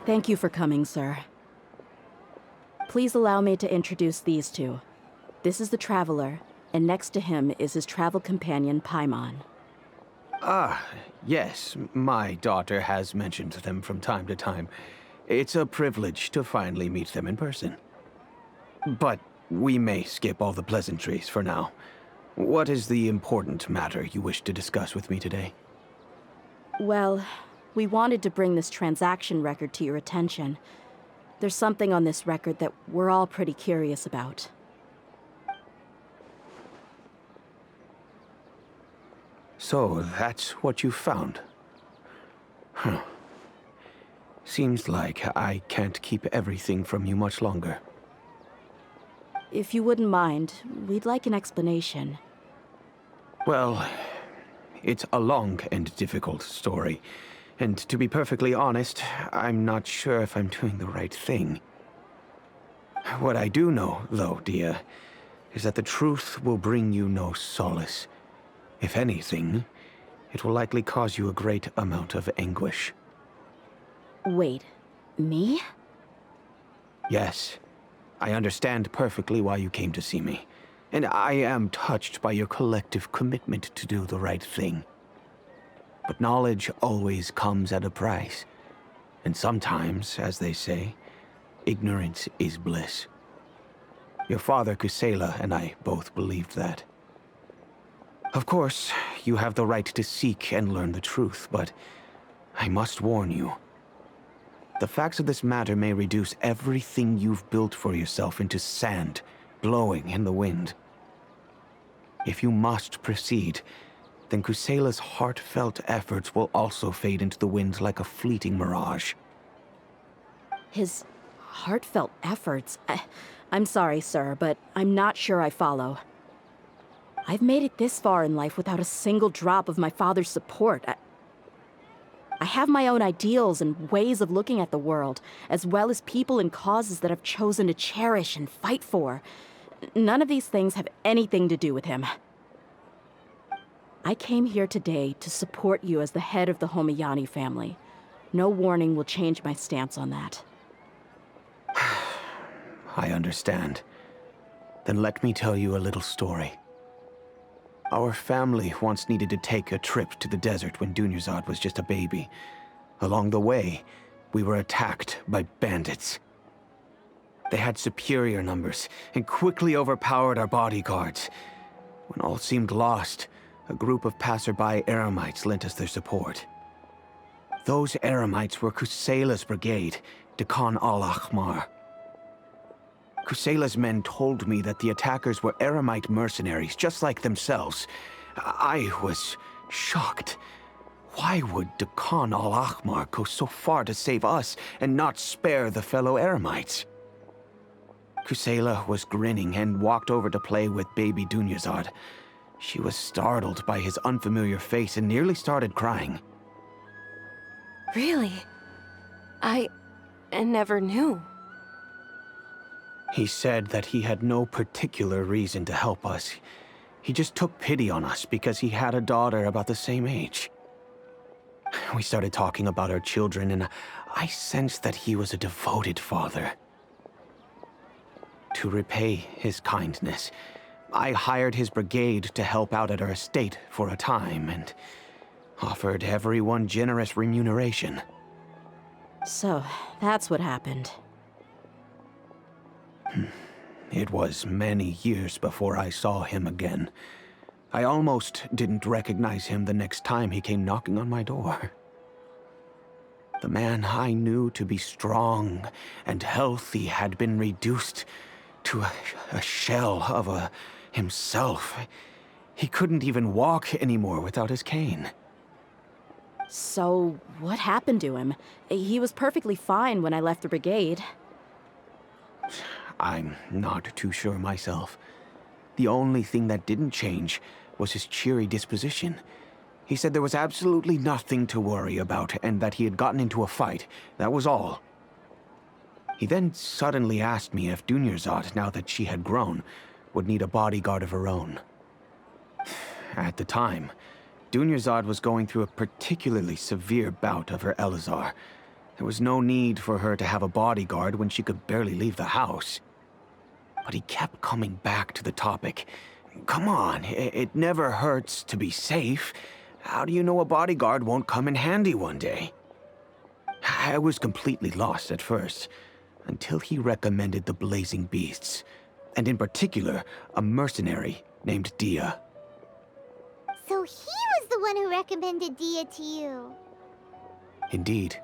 Thank you for coming, sir. Please allow me to introduce these two. This is the Traveler, and next to him is his travel companion, Paimon.
Ah, yes, my daughter has mentioned them from time to time. It's a privilege to finally meet them in person. But we may skip all the pleasantries for now. What is the important matter you wish to discuss with me today?
Well, we wanted to bring this transaction record to your attention. There's something on this record that we're all pretty curious about.
So, that's what you found? Huh. Seems like I can't keep everything from you much longer.
If you wouldn't mind, we'd like an explanation.
Well, it's a long and difficult story. And to be perfectly honest, I'm not sure if I'm doing the right thing. What I do know, though, Dehya, is that the truth will bring you no solace. If anything, it will likely cause you a great amount of anguish.
Wait, me?
Yes, I understand perfectly why you came to see me. And I am touched by your collective commitment to do the right thing. But knowledge always comes at a price. And sometimes, as they say, ignorance is bliss. Your father, Khaenri'ah, and I both believed that. Of course, you have the right to seek and learn the truth, but I must warn you. The facts of this matter may reduce everything you've built for yourself into sand, blowing in the wind. If you must proceed, then Khaenri'ah's heartfelt efforts will also fade into the wind like a fleeting mirage.
His heartfelt efforts? I'm sorry, sir, but I'm not sure I follow. I've made it this far in life without a single drop of my father's support. I have my own ideals and ways of looking at the world, as well as people and causes that I've chosen to cherish and fight for. None of these things have anything to do with him. I came here today to support you as the head of the Homiyani family. No warning will change my stance on that.
I understand. Then let me tell you a little story. Our family once needed to take a trip to the desert when Dunyarzad was just a baby. Along the way, we were attacked by bandits. They had superior numbers and quickly overpowered our bodyguards. When all seemed lost, a group of passerby Eremites lent us their support. Those Eremites were Khaenri'ah's brigade, Dekhan al-Ahmar. Khaenri'ah's men told me that the attackers were Eremite mercenaries, just like themselves. I was shocked. Why would Dekhan al-Ahmar go so far to save us and not spare the fellow Eremites? Khaenri'ah was grinning and walked over to play with baby Dunyarzad. She was startled by his unfamiliar face and nearly started crying.
Really? I never knew.
He said that he had no particular reason to help us. He just took pity on us because he had a daughter about the same age. We started talking about our children, and I sensed that he was a devoted father. To repay his kindness, I hired his brigade to help out at our estate for a time, and offered everyone generous remuneration.
So, that's what happened.
It was many years before I saw him again. I almost didn't recognize him the next time he came knocking on my door. The man I knew to be strong and healthy had been reduced to a shell of himself. He couldn't even walk anymore without his cane.
So, what happened to him? He was perfectly fine when I left the brigade.
I'm not too sure myself. The only thing that didn't change was his cheery disposition. He said there was absolutely nothing to worry about and that he had gotten into a fight. That was all. He then suddenly asked me if Dunyarzad, now that she had grown, would need a bodyguard of her own. At the time, Dunyarzad was going through a particularly severe bout of her Elazar. There was no need for her to have a bodyguard when she could barely leave the house. But he kept coming back to the topic. Come on, it never hurts to be safe. How do you know a bodyguard won't come in handy one day? I was completely lost at first, until he recommended the Blazing Beasts, and in particular, a mercenary named Dehya.
So he was the one who recommended Dehya to you.
Indeed.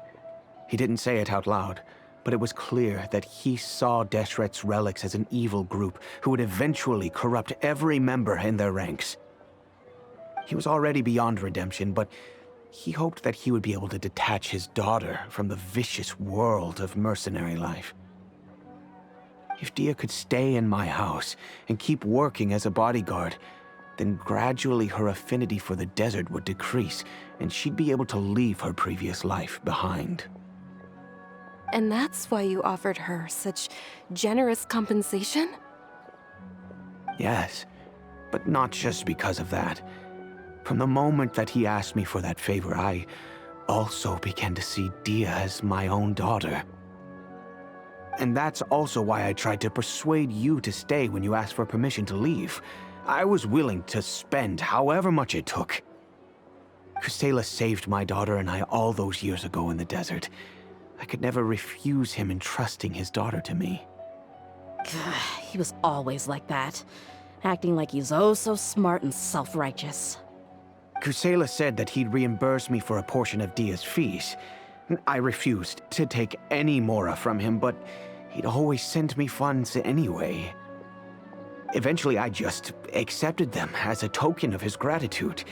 He didn't say it out loud, but it was clear that he saw Deshret's relics as an evil group who would eventually corrupt every member in their ranks. He was already beyond redemption, but he hoped that he would be able to detach his daughter from the vicious world of mercenary life. If Dehya could stay in my house and keep working as a bodyguard, then gradually her affinity for the desert would decrease, and she'd be able to leave her previous life behind.
And that's why you offered her such generous compensation?
Yes, but not just because of that. From the moment that he asked me for that favor, I also began to see Dehya as my own daughter. And that's also why I tried to persuade you to stay when you asked for permission to leave. I was willing to spend however much it took. Khaenri'ah saved my daughter and I all those years ago in the desert. I could never refuse him entrusting his daughter to me.
He was always like that, acting like he's oh so smart and self-righteous.
Khaenri'ah said that he'd reimburse me for a portion of Dehya's fees. I refused to take any mora from him, but he'd always send me funds anyway. Eventually, I just accepted them as a token of his gratitude.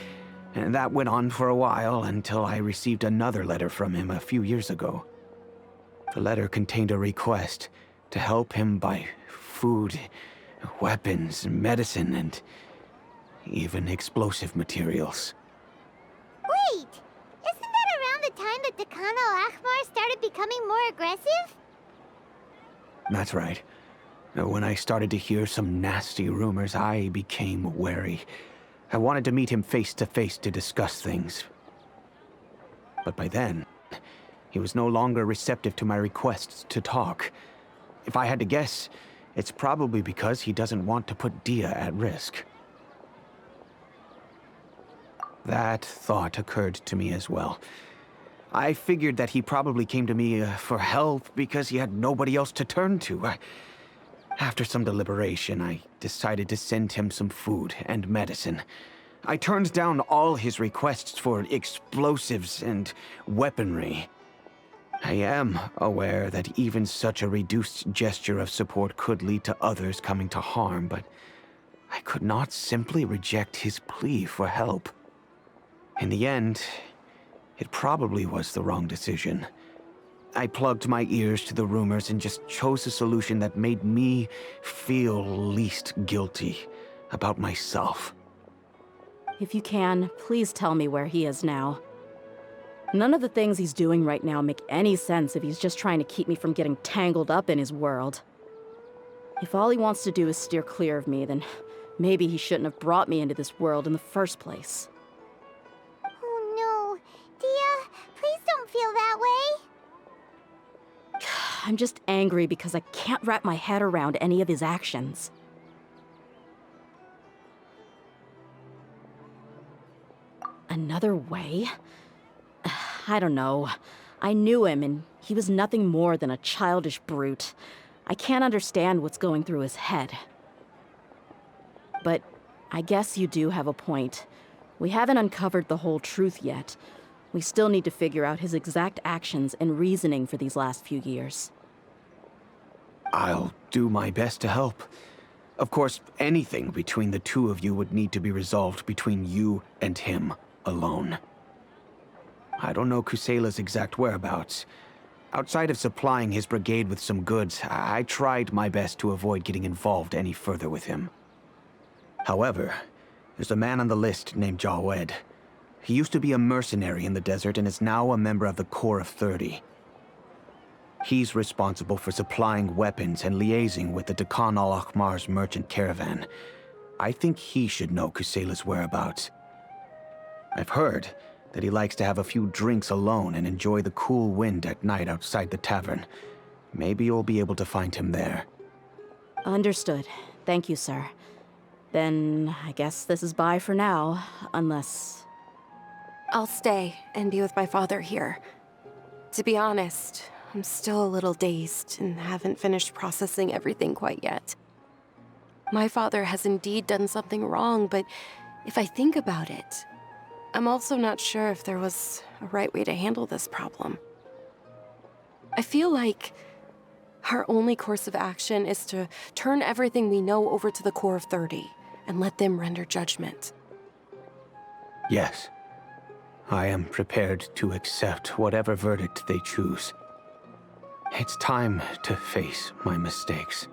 And that went on for a while until I received another letter from him a few years ago. The letter contained a request to help him buy food, weapons, medicine, and even explosive materials.
Wait! Isn't that around the time that the Khan al-Ahmar started becoming more aggressive?
That's right. When I started to hear some nasty rumors, I became wary. I wanted to meet him face to face to discuss things. But by then, he was no longer receptive to my requests to talk. If I had to guess, it's probably because he doesn't want to put Dehya at risk. That thought occurred to me as well. I figured that he probably came to me for help because he had nobody else to turn to. After some deliberation, I decided to send him some food and medicine. I turned down all his requests for explosives and weaponry. I am aware that even such a reduced gesture of support could lead to others coming to harm, but I could not simply reject his plea for help. In the end, it probably was the wrong decision. I plugged my ears to the rumors and just chose a solution that made me feel least guilty about myself.
If you can, please tell me where he is now. None of the things he's doing right now make any sense if he's just trying to keep me from getting tangled up in his world. If all he wants to do is steer clear of me, then maybe he shouldn't have brought me into this world in the first place.
Oh no. Dehya, please don't feel that way.
I'm just angry because I can't wrap my head around any of his actions. Another way? I don't know. I knew him, and he was nothing more than a childish brute. I can't understand what's going through his head. But I guess you do have a point. We haven't uncovered the whole truth yet. We still need to figure out his exact actions and reasoning for these last few years.
I'll do my best to help. Of course, anything between the two of you would need to be resolved between you and him alone. I don't know Kusela's exact whereabouts. Outside of supplying his brigade with some goods, I tried my best to avoid getting involved any further with him. However, there's a man on the list named Jawed. He used to be a mercenary in the desert and is now a member of the Corps of 30. He's responsible for supplying weapons and liaising with the Khan al-Ahmar's merchant caravan. I think he should know Kusela's whereabouts. I've heard that he likes to have a few drinks alone and enjoy the cool wind at night outside the tavern. Maybe you'll be able to find him there.
Understood. Thank you, sir. Then I guess this is bye for now, unless...
I'll stay and be with my father here. To be honest, I'm still a little dazed and haven't finished processing everything quite yet. My father has indeed done something wrong, but if I think about it, I'm also not sure if there was a right way to handle this problem. I feel like our only course of action is to turn everything we know over to the Corps of 30 and let them render judgment.
Yes. I am prepared to accept whatever verdict they choose. It's time to face my mistakes.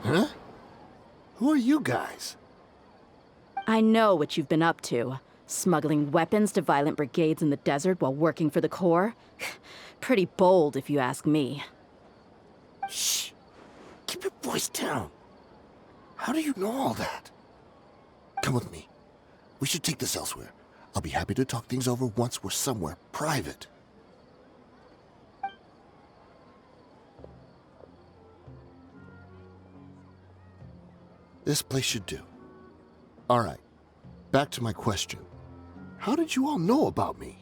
Huh? Who are you guys?
I know what you've been up to. Smuggling weapons to violent brigades in the desert while working for the Corps? Pretty bold, if you ask me.
Shh. Keep your voice down. How do you know all that? Come with me. We should take this elsewhere. I'll be happy to talk things over once we're somewhere private. This place should do. All right. Back to my question. How did you all know about me?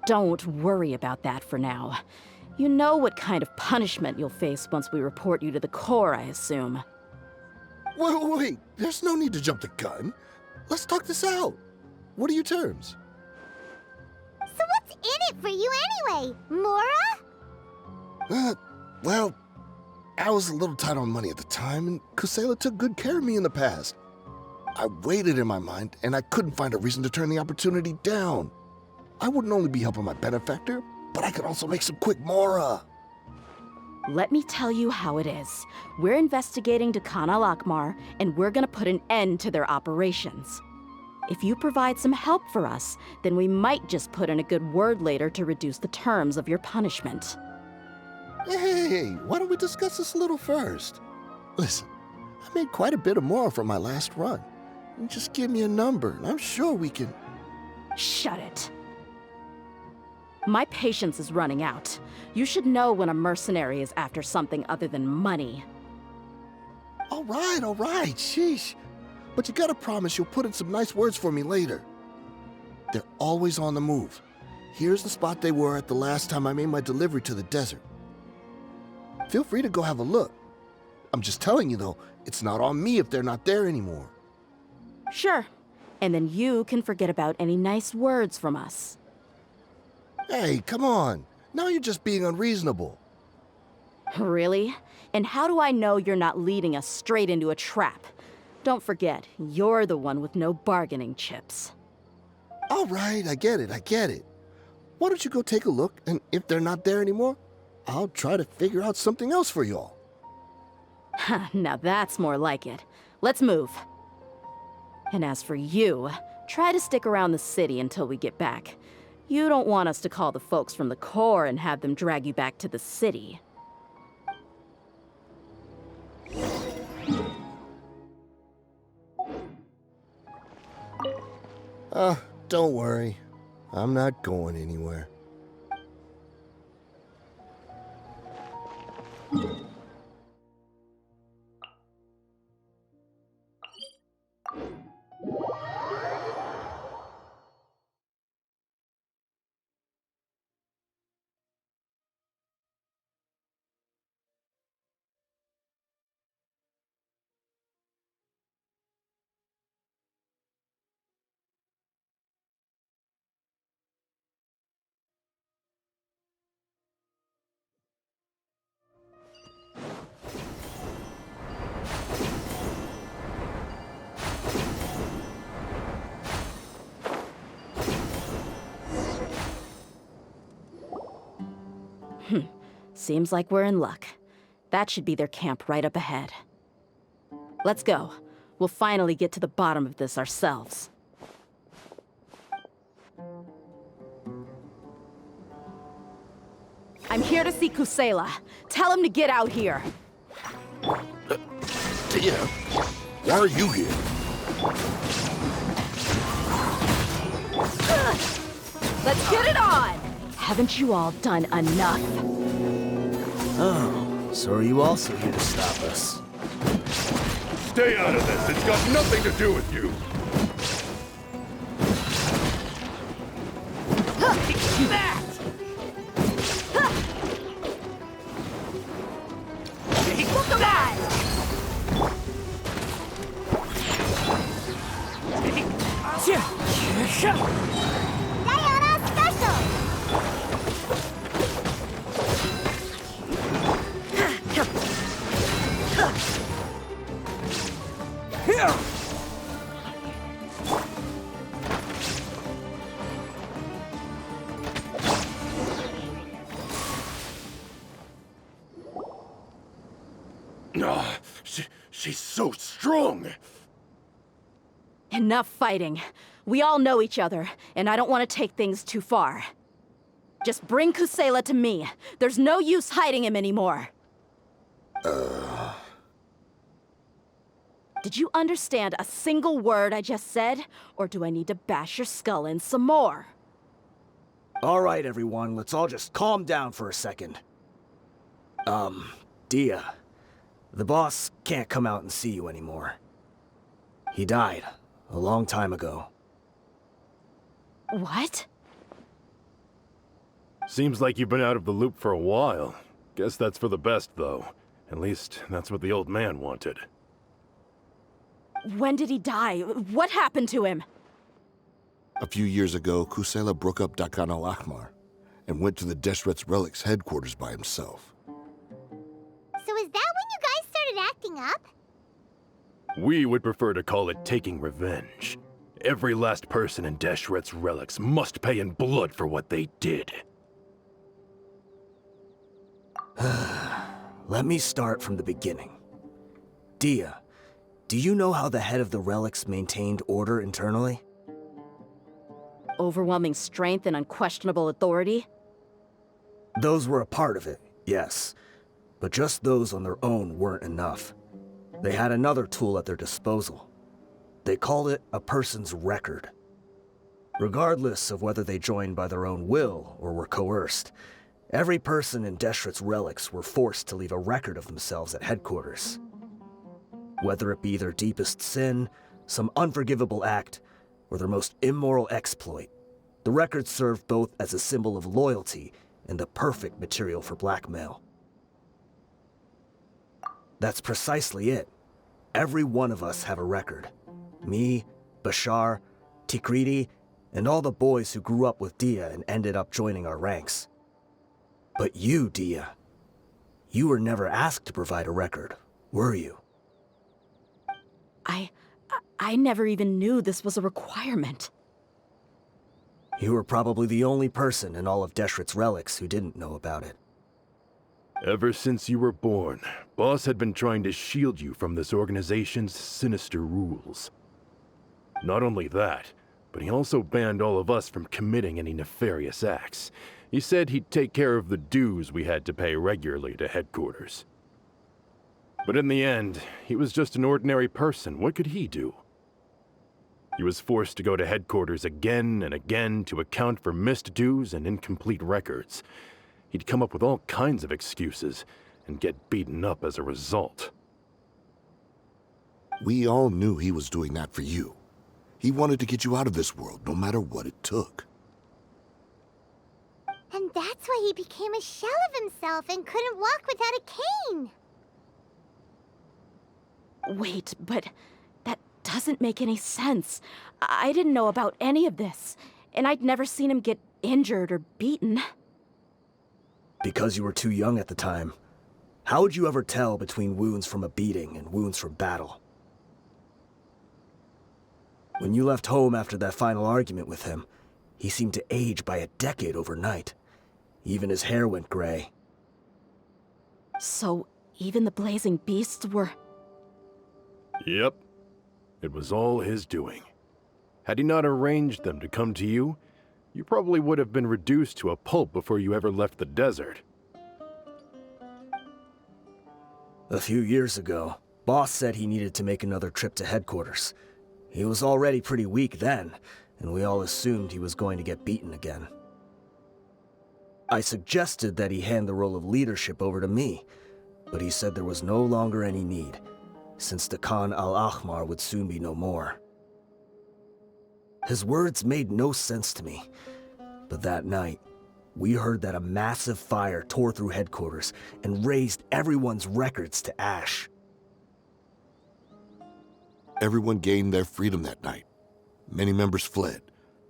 Don't worry about that for now. You know what kind of punishment you'll face once we report you to the Corps, I assume.
Wait. There's no need to jump the gun. Let's talk this out. What are your terms?
So what's in it for you anyway, Mora?
Well, I was a little tight on money at the time, and Kusela took good care of me in the past. I waited in my mind, and I couldn't find a reason to turn the opportunity down. I wouldn't only be helping my benefactor, but I could also make some quick mora.
Let me tell you how it is. We're investigating Khan al-Ahmar, and we're gonna put an end to their operations. If you provide some help for us, then we might just put in a good word later to reduce the terms of your punishment.
Hey, why don't we discuss this a little first? Listen, I made quite a bit of mora from my last run. You just give me a number, and I'm sure we can...
Shut it. My patience is running out. You should know when a mercenary is after something other than money.
All right, sheesh. But you gotta promise you'll put in some nice words for me later. They're always on the move. Here's the spot they were at the last time I made my delivery to the desert. Feel free to go have a look. I'm just telling you though, it's not on me if they're not there anymore.
Sure. And then you can forget about any nice words from us.
Hey, come on. Now you're just being unreasonable.
Really? And how do I know you're not leading us straight into a trap? Don't forget, you're the one with no bargaining chips.
All right, I get it. Why don't you go take a look, and if they're not there anymore, I'll try to figure out something else for y'all.
Now that's more like it. Let's move. And as for you, try to stick around the city until we get back. You don't want us to call the folks from the Corps and have them drag you back to the city.
Don't worry. I'm not going anywhere.
Seems like we're in luck. That should be their camp right up ahead. Let's go. We'll finally get to the bottom of this ourselves. I'm here to see Kusela. Tell him to get out here.
Yeah. Why are you here?
Let's get it on! Haven't you all done enough?
Oh, so are you also here to stop us?
Stay out of this. It's got nothing to do with you.
That! Come on!
Diana Special!
She's so strong.
Enough fighting. We all know each other, and I don't want to take things too far. Just bring Kusela to me. There's no use hiding him anymore. Did you understand a single word I just said? Or do I need to bash your skull in some more?
All right, everyone, let's all just calm down for a second. Dehya, the boss can't come out and see you anymore. He died a long time ago.
What?
Seems like you've been out of the loop for a while. Guess that's for the best, though. At least, that's what the old man wanted.
When did he die? What happened to him?
A few years ago, Kusela broke up Dakan al-Ahmar and went to the Deshret's Relics headquarters by himself.
So is that when you guys started acting up?
We would prefer to call it taking revenge. Every last person in Deshret's Relics must pay in blood for what they did.
Let me start from the beginning. Dehya, do you know how the head of the Relics maintained order internally?
Overwhelming strength and unquestionable authority?
Those were a part of it, yes. But just those on their own weren't enough. They had another tool at their disposal. They called it a person's record. Regardless of whether they joined by their own will or were coerced, every person in Deshret's Relics were forced to leave a record of themselves at headquarters. Whether it be their deepest sin, some unforgivable act, or their most immoral exploit, the record served both as a symbol of loyalty and the perfect material for blackmail. That's precisely it. Every one of us have a record. Me, Bashar, Tikriti, and all the boys who grew up with Dehya and ended up joining our ranks. But you, Dehya, you were never asked to provide a record, were you?
I never even knew this was a requirement.
You were probably the only person in all of Deshret's Relics who didn't know about it.
Ever since you were born, Boss had been trying to shield you from this organization's sinister rules. Not only that, but he also banned all of us from committing any nefarious acts. He said he'd take care of the dues we had to pay regularly to headquarters. But in the end, he was just an ordinary person. What could he do? He was forced to go to headquarters again and again to account for missed dues and incomplete records. He'd come up with all kinds of excuses and get beaten up as a result.
We all knew he was doing that for you. He wanted to get you out of this world, no matter what it took.
And that's why he became a shell of himself and couldn't walk without a cane.
Wait, but that doesn't make any sense. I didn't know about any of this, and I'd never seen him get injured or beaten.
Because you were too young at the time. How would you ever tell between wounds from a beating and wounds from battle? When you left home after that final argument with him, he seemed to age by a decade overnight. Even his hair went gray,
So, even the blazing beasts were...
Yep. It was all his doing. Had he not arranged them to come to you, you probably would have been reduced to a pulp before you ever left the desert.
A few years ago, Boss said he needed to make another trip to headquarters. He was already pretty weak then, and we all assumed he was going to get beaten again. I suggested that he hand the role of leadership over to me, but he said there was no longer any need, since the Khan al-Ahmar would soon be no more. His words made no sense to me, but that night, we heard that a massive fire tore through headquarters and razed everyone's records to ash.
Everyone gained their freedom that night. Many members fled,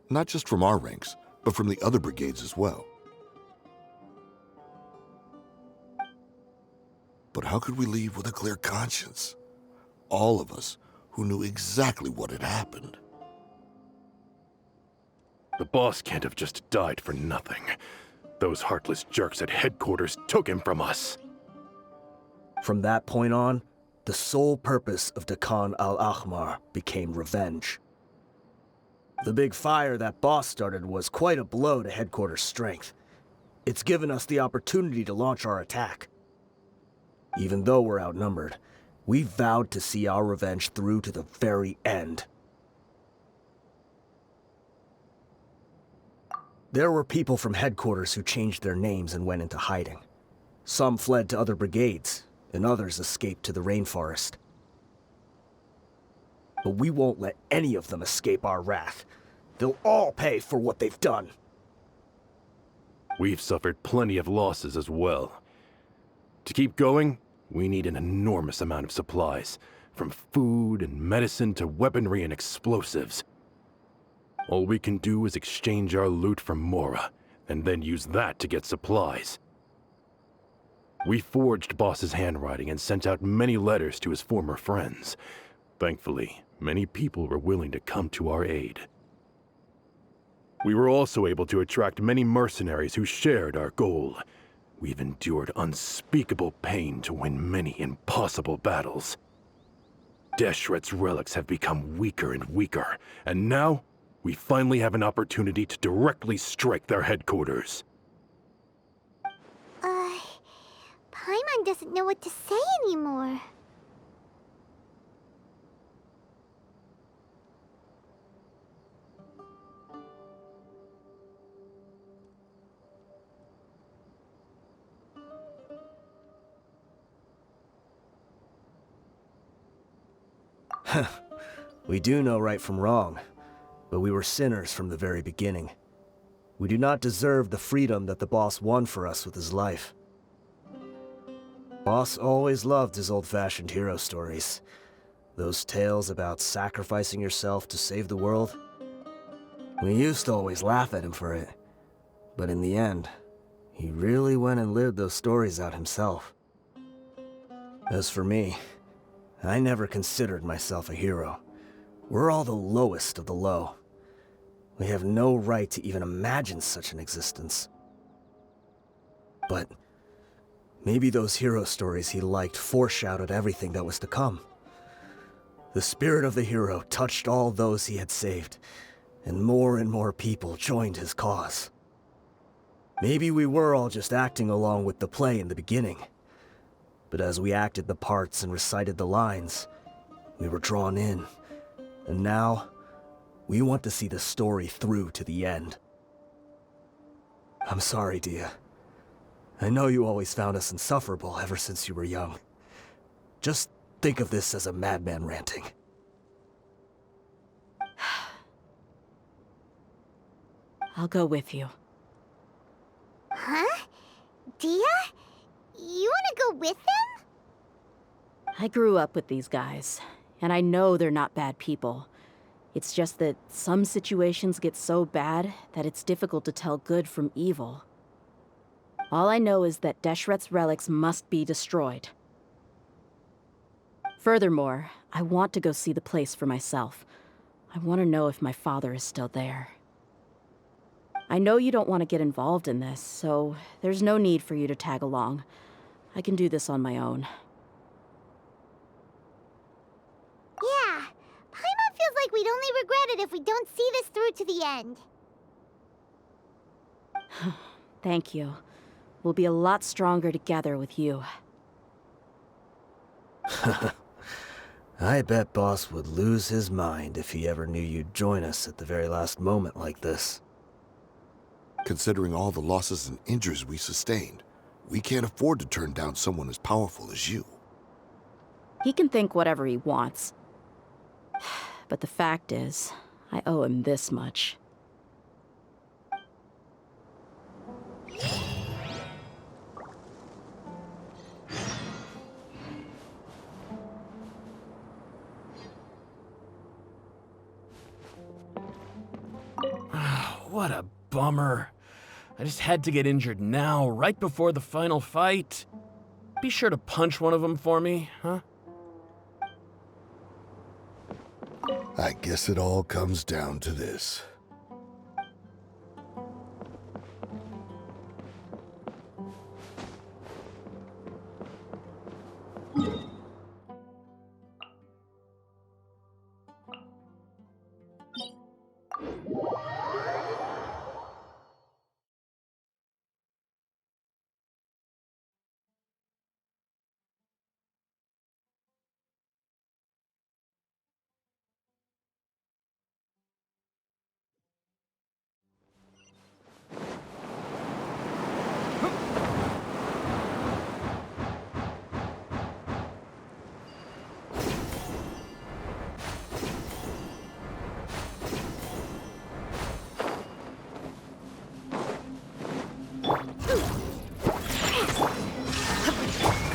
not just from our ranks, but from the other brigades as well. But how could we leave with a clear conscience? All of us who knew exactly what had happened.
The boss can't have just died for nothing. Those heartless jerks at headquarters took him from us.
From that point on, the sole purpose of the Khan al-Ahmar became revenge. The big fire that Boss started was quite a blow to headquarters' strength. It's given us the opportunity to launch our attack. Even though we're outnumbered, we vowed to see our revenge through to the very end. There were people from headquarters who changed their names and went into hiding. Some fled to other brigades, and others escaped to the rainforest. But we won't let any of them escape our wrath. They'll all pay for what they've done.
We've suffered plenty of losses as well. To keep going, we need an enormous amount of supplies, from food and medicine to weaponry and explosives. All we can do is exchange our loot from Mora, and then use that to get supplies. We forged Boss's handwriting and sent out many letters to his former friends. Thankfully, many people were willing to come to our aid. We were also able to attract many mercenaries who shared our goal. We've endured unspeakable pain to win many impossible battles. Deshret's relics have become weaker and weaker, and now we finally have an opportunity to directly strike their headquarters.
Paimon doesn't know what to say anymore.
We do know right from wrong, but we were sinners from the very beginning. We do not deserve the freedom that the boss won for us with his life. Boss always loved his old-fashioned hero stories. Those tales about sacrificing yourself to save the world. We used to always laugh at him for it, but in the end, he really went and lived those stories out himself. As for me, I never considered myself a hero. We're all the lowest of the low. We have no right to even imagine such an existence. But maybe those hero stories he liked foreshadowed everything that was to come. The spirit of the hero touched all those he had saved, and more people joined his cause. Maybe we were all just acting along with the play in the beginning. But as we acted the parts and recited the lines, we were drawn in. And now, we want to see the story through to the end. I'm sorry, Dehya. I know you always found us insufferable ever since you were young. Just think of this as a madman ranting.
I'll go with you.
Huh? Dehya? You wanna go with them?
I grew up with these guys, and I know they're not bad people. It's just that some situations get so bad that it's difficult to tell good from evil. All I know is that Deshret's relics must be destroyed. Furthermore, I want to go see the place for myself. I want to know if my father is still there. I know you don't want to get involved in this, so there's no need for you to tag along. I can do this on my own.
Yeah, Paimon feels like we'd only regret it if we don't see this through to the end.
Thank you. We'll be a lot stronger together with you.
I bet Boss would lose his mind if he ever knew you'd join us at the very last moment like this.
Considering all the losses and injuries we sustained, we can't afford to turn down someone as powerful as you.
He can think whatever he wants. But the fact is, I owe him this much.
What a bummer. I just had to get injured now, right before the final fight. Be sure to punch one of them for me, huh?
I guess it all comes down to this.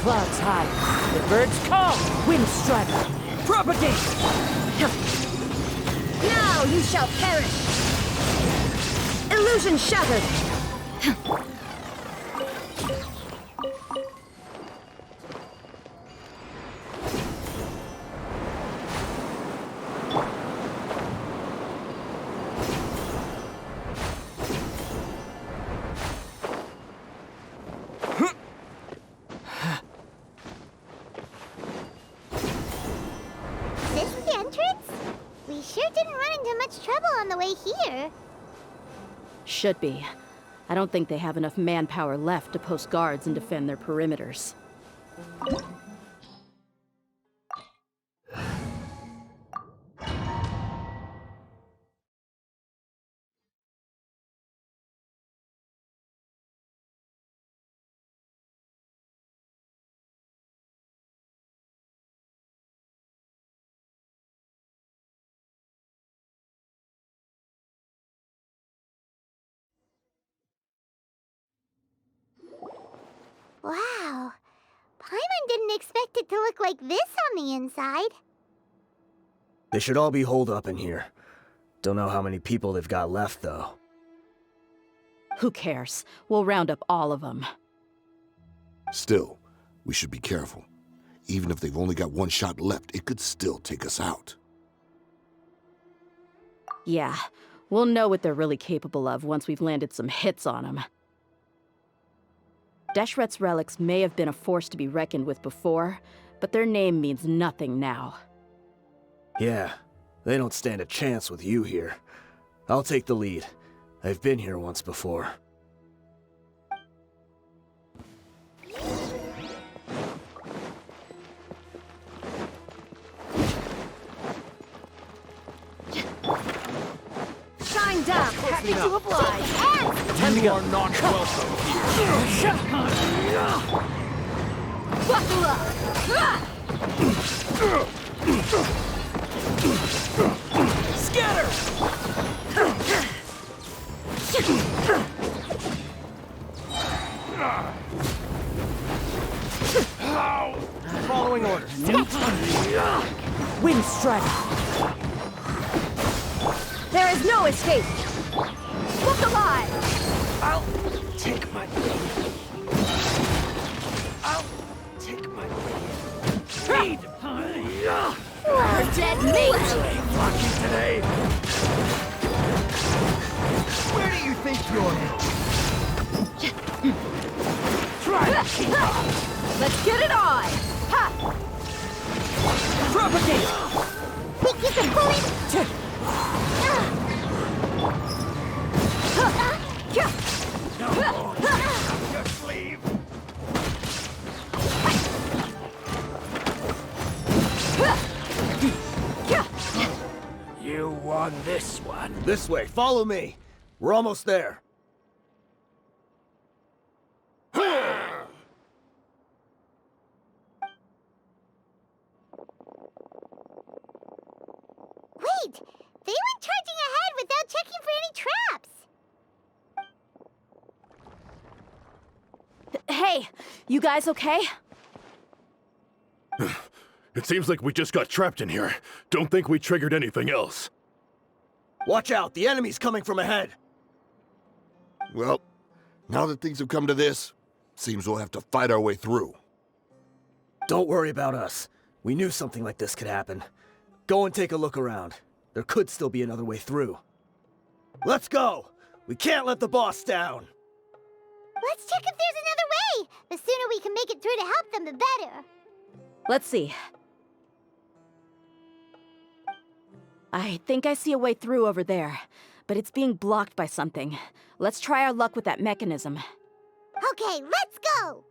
Clouds high, the birds call, wind strike, propagate!
Now you shall perish! Illusion shattered!
Is this the entrance? We sure didn't run into much trouble on the way here.
Should be. I don't think they have enough manpower left to post guards and defend their perimeters.
Wow. Paimon didn't expect it to look like this on the inside.
They should all be holed up in here. Don't know how many people they've got left, though.
Who cares? We'll round up all of them.
Still, we should be careful. Even if they've only got one shot left, it could still take us out.
Yeah, we'll know what they're really capable of once we've landed some hits on them. Deshret's relics may have been a force to be reckoned with before, but their name means nothing now.
Yeah, they don't stand a chance with you here. I'll take the lead. I've been here once before.
Shined up! Happy to oblige!
You are not welcome here.
Buckle up!
Scatter!
Following order.
Wind strike!
There is no escape! Look alive!
I'll take my blade. I'll take my blade. Feed!
We're dead meat!
Lucky today. Where do you think you're headed? Try to keep up.
Let's get it on! Ha!
Propagate!
Think you can pull it?
Your sleeve!
You won this one.
This way, follow me. We're almost there.
Wait! They went charging ahead without checking for any traps!
Hey, you guys okay?
It seems like we just got trapped in here. Don't think we triggered anything else.
Watch out, the enemy's coming from ahead.
Well, now that things have come to this, seems we'll have to fight our way through.
Don't worry about us. We knew something like this could happen. Go and take a look around. There could still be another way through. Let's go! We can't let the boss down!
Let's check if there's another way! The sooner we can make it through to help them, the better.
Let's see. I think I see a way through over there, but it's being blocked by something. Let's try our luck with that mechanism.
Okay, let's go!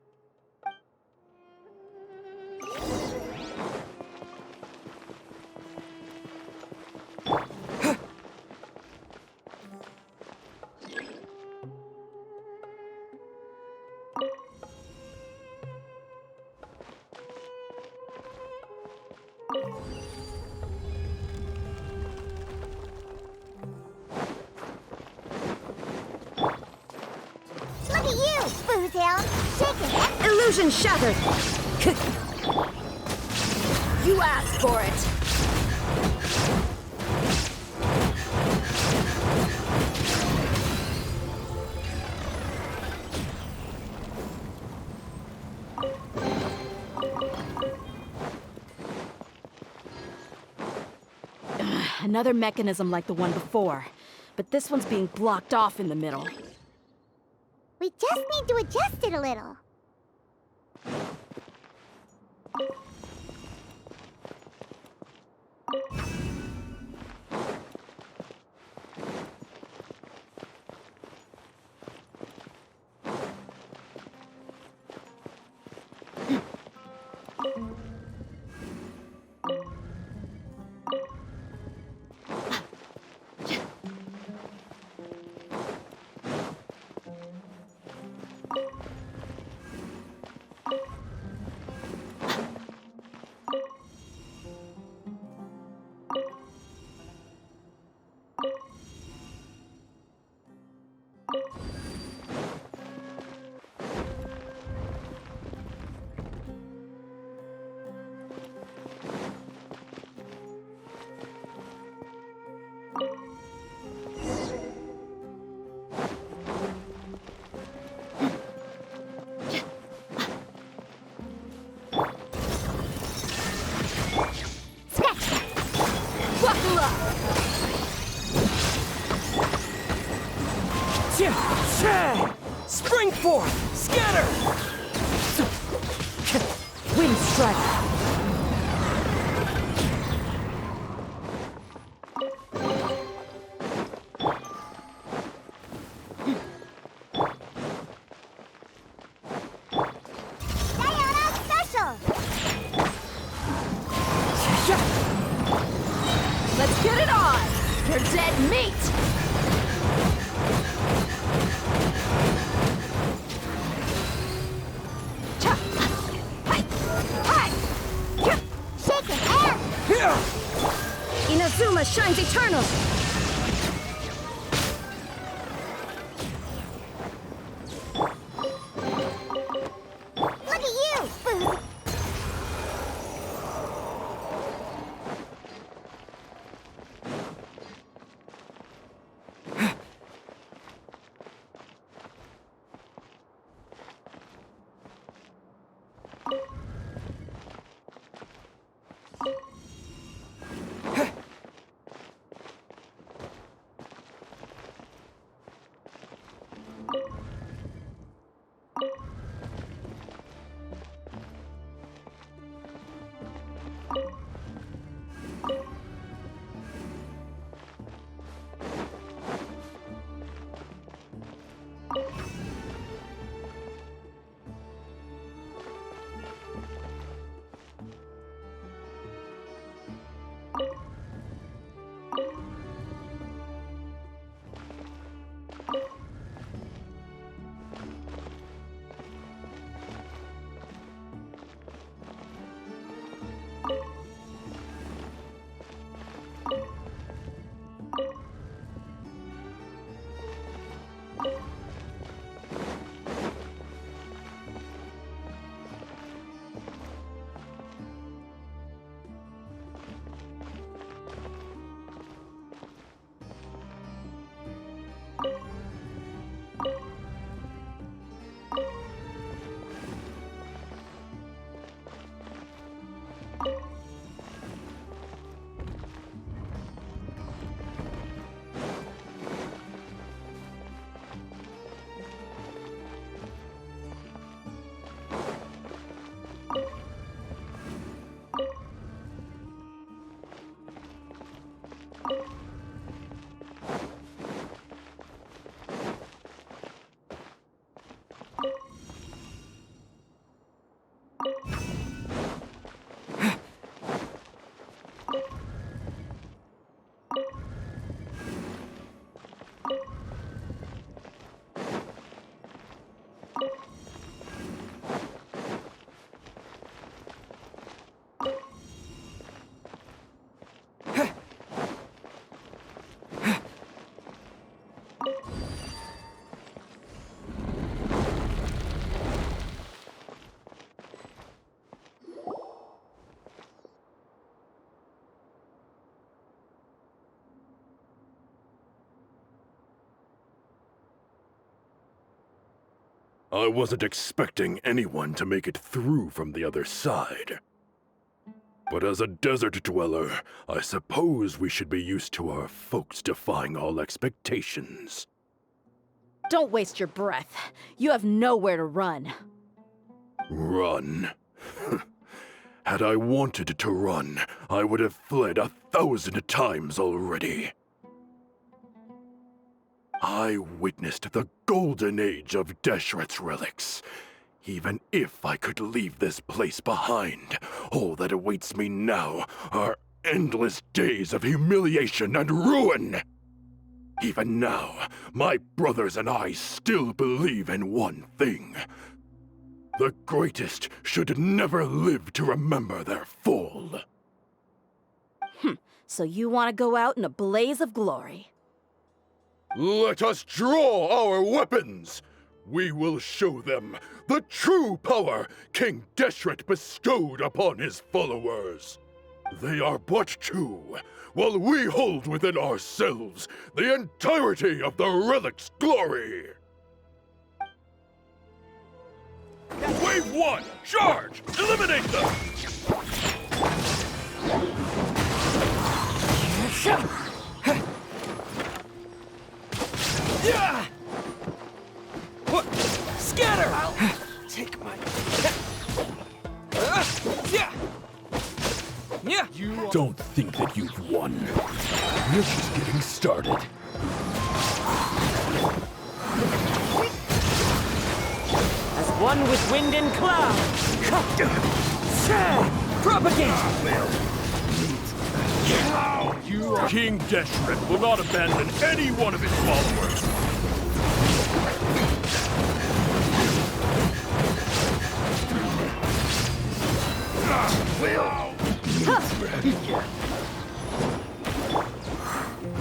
Look at you, Boozhound! Shaking it!
Illusion shattered! You asked for it! Another mechanism like the one before, but this one's being blocked off in the middle.
We just need to adjust it a little.
Spring forth! Scatter! Wind strike!
Diana Special!
Let's get it on! You're dead meat!
Shaking air!
Inazuma shines eternal!
Look at you, Boo!
I wasn't expecting anyone to make it through from the other side. But as a desert dweller, I suppose we should be used to our folks defying all expectations.
Don't waste your breath. You have nowhere to run.
Run? Had I wanted to run, I would have fled 1,000 times already. I witnessed the golden age of Deshret's relics. Even if I could leave this place behind, all that awaits me now are endless days of humiliation and ruin. Even now, my brothers and I still believe in one thing. The greatest should never live to remember their fall.
So you want to go out in a blaze of glory.
Let us draw our weapons! We will show them the true power King Deshret bestowed upon his followers. They are but two, while we hold within ourselves the entirety of the relic's glory. Wave 1, charge! Eliminate them!
Yeah! What? Scatter! I'll take my... Yeah! Yeah! You
Don't think that you've won. We're just getting started.
As one with wind and cloud! Propagate!
King Deshret will not abandon any one of his followers.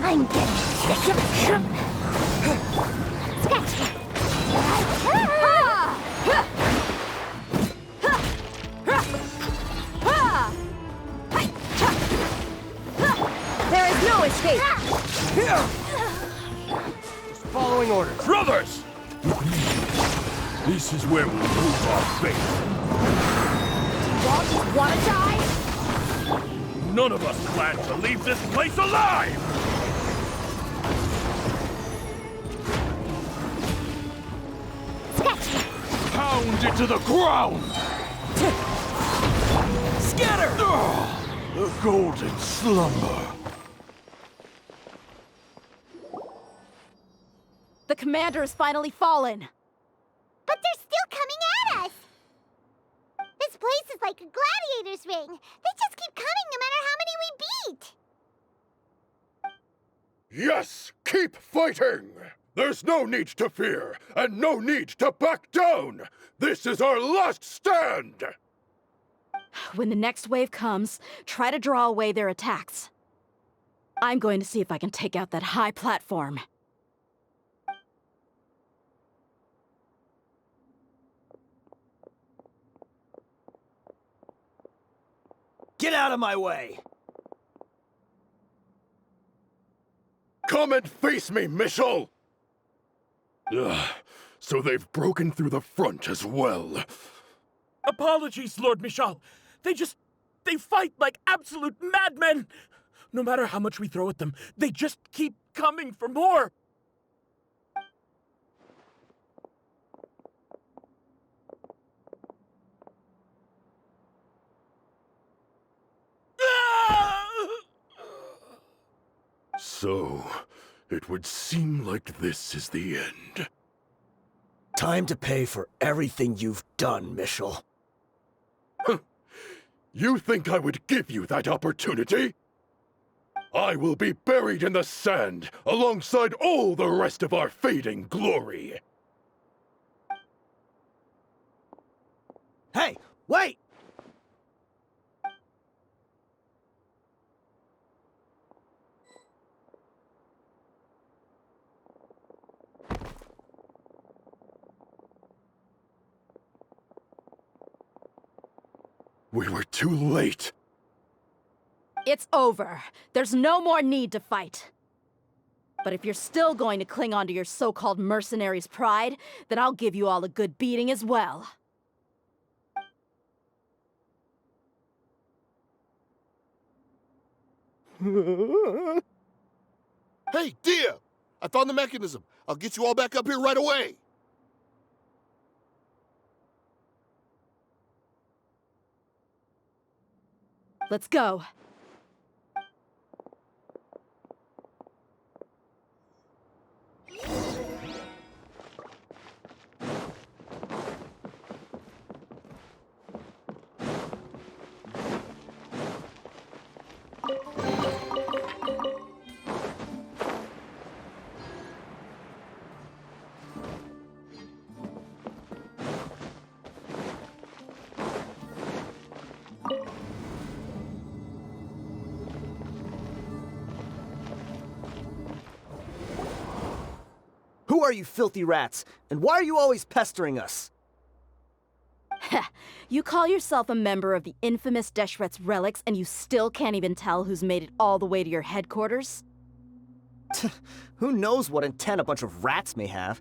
I'm getting sick. Scratch.
There is no escape!
Just following orders.
Brothers! This is where we prove our faith.
Y'all wanna die?
None of us plan to leave this place alive!
Scratch.
Pound it to the ground!
Scatter!
The golden slumber.
The commander has finally fallen.
But they're still coming at us! This place is like a gladiator's ring. They just keep coming no matter how many we beat.
Yes, keep fighting! There's no need to fear, and no need to back down! This is our last stand!
When the next wave comes, try to draw away their attacks. I'm going to see if I can take out that high platform.
Get out of my way!
Come and face me, Michel! Ugh, so they've broken through the front as well.
Apologies, Lord Michal. They fight like absolute madmen. No matter how much we throw at them, they just keep coming for more.
So, it would seem like this is the end.
Time to pay for everything you've done, Michel.
You think I would give you that opportunity? I will be buried in the sand alongside all the rest of our fading glory.
Hey, wait!
We were too late.
It's over. There's no more need to fight. But if you're still going to cling on to your so-called mercenaries' pride, then I'll give you all a good beating as well.
Hey, Dehya! I found the mechanism. I'll get you all back up here right away.
Let's go.
Who are you filthy rats? And why are you always pestering us?
You call yourself a member of the infamous Deshret's relics and you still can't even tell who's made it all the way to your headquarters?
Who knows what intent a bunch of rats may have?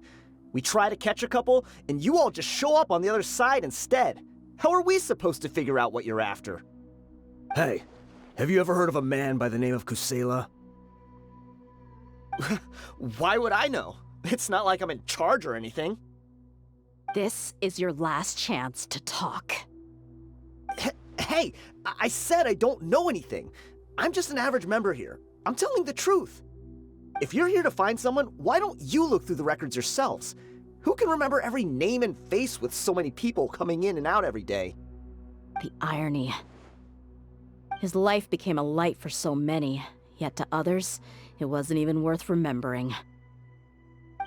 We try to catch a couple, and you all just show up on the other side instead. How are we supposed to figure out what you're after? Hey, have you ever heard of a man by the name of Khaenri'ah? Why would I know? It's not like I'm in charge or anything.
This is your last chance to talk.
Hey, I said I don't know anything. I'm just an average member here. I'm telling the truth. If you're here to find someone, why don't you look through the records yourselves? Who can remember every name and face with so many people coming in and out every day?
The irony. His life became a light for so many, yet to others, it wasn't even worth remembering.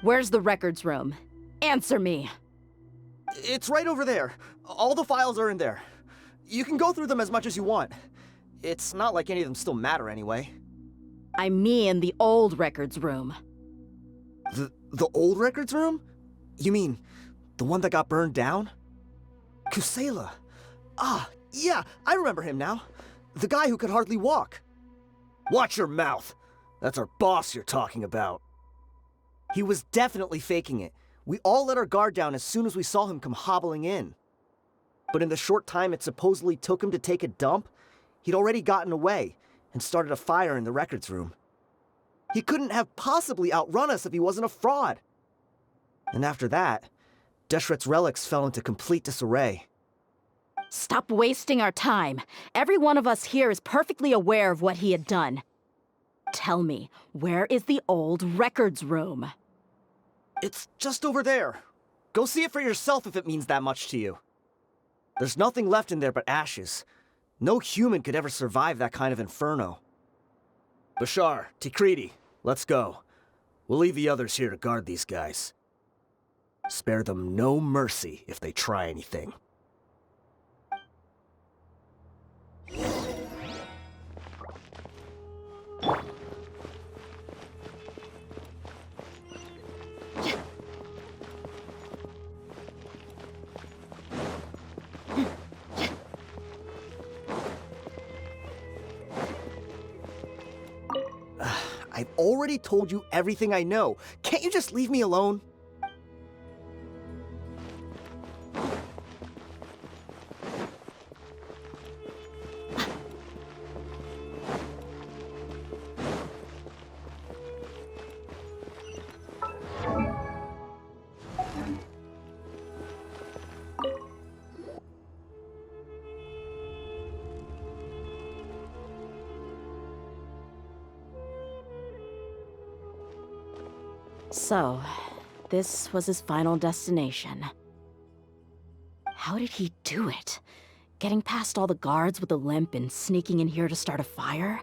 Where's the records room? Answer me!
It's right over there. All the files are in there. You can go through them as much as you want. It's not like any of them still matter anyway.
I mean the old records room.
The old records room? You mean, the one that got burned down? Khaenri'ah. Ah, yeah, I remember him now. The guy who could hardly walk. Watch your mouth. That's our boss you're talking about. He was definitely faking it. We all let our guard down as soon as we saw him come hobbling in. But in the short time it supposedly took him to take a dump, he'd already gotten away and started a fire in the records room. He couldn't have possibly outrun us if he wasn't a fraud. And after that, Deshret's relics fell into complete disarray.
Stop wasting our time. Every one of us here is perfectly aware of what he had done. Tell me, where is the old records room?
It's just over there. Go see it for yourself if it means that much to you. There's nothing left in there but ashes. No human could ever survive that kind of inferno. Bashar, Tikriti, let's go. We'll leave the others here to guard these guys. Spare them no mercy if they try anything. I've already told you everything I know. Can't you just leave me alone?
So, this was his final destination. How did he do it? Getting past all the guards with a limp and sneaking in here to start a fire?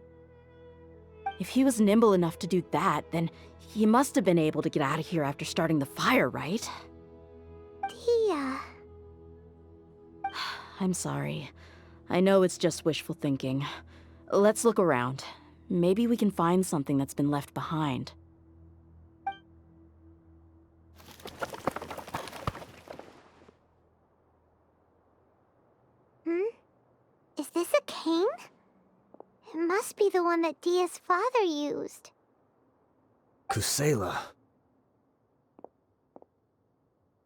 If he was nimble enough to do that, then he must have been able to get out of here after starting the fire, right?
Dehya.
I'm sorry. I know it's just wishful thinking. Let's look around. Maybe we can find something that's been left behind.
Is this a cane? It must be the one that Dehya's father used.
Kusela.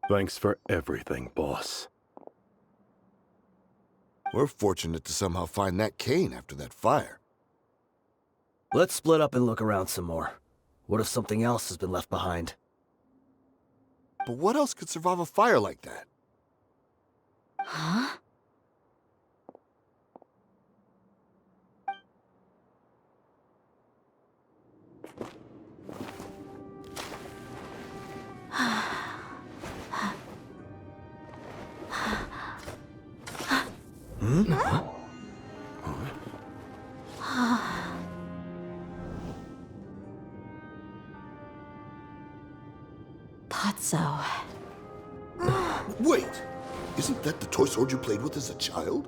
Thanks for everything, boss.
We're fortunate to somehow find that cane after that fire.
Let's split up and look around some more. What if something else has been left behind?
But what else could survive a fire like that?
Huh? Potso.
Wait! Isn't that the toy sword you played with as a child?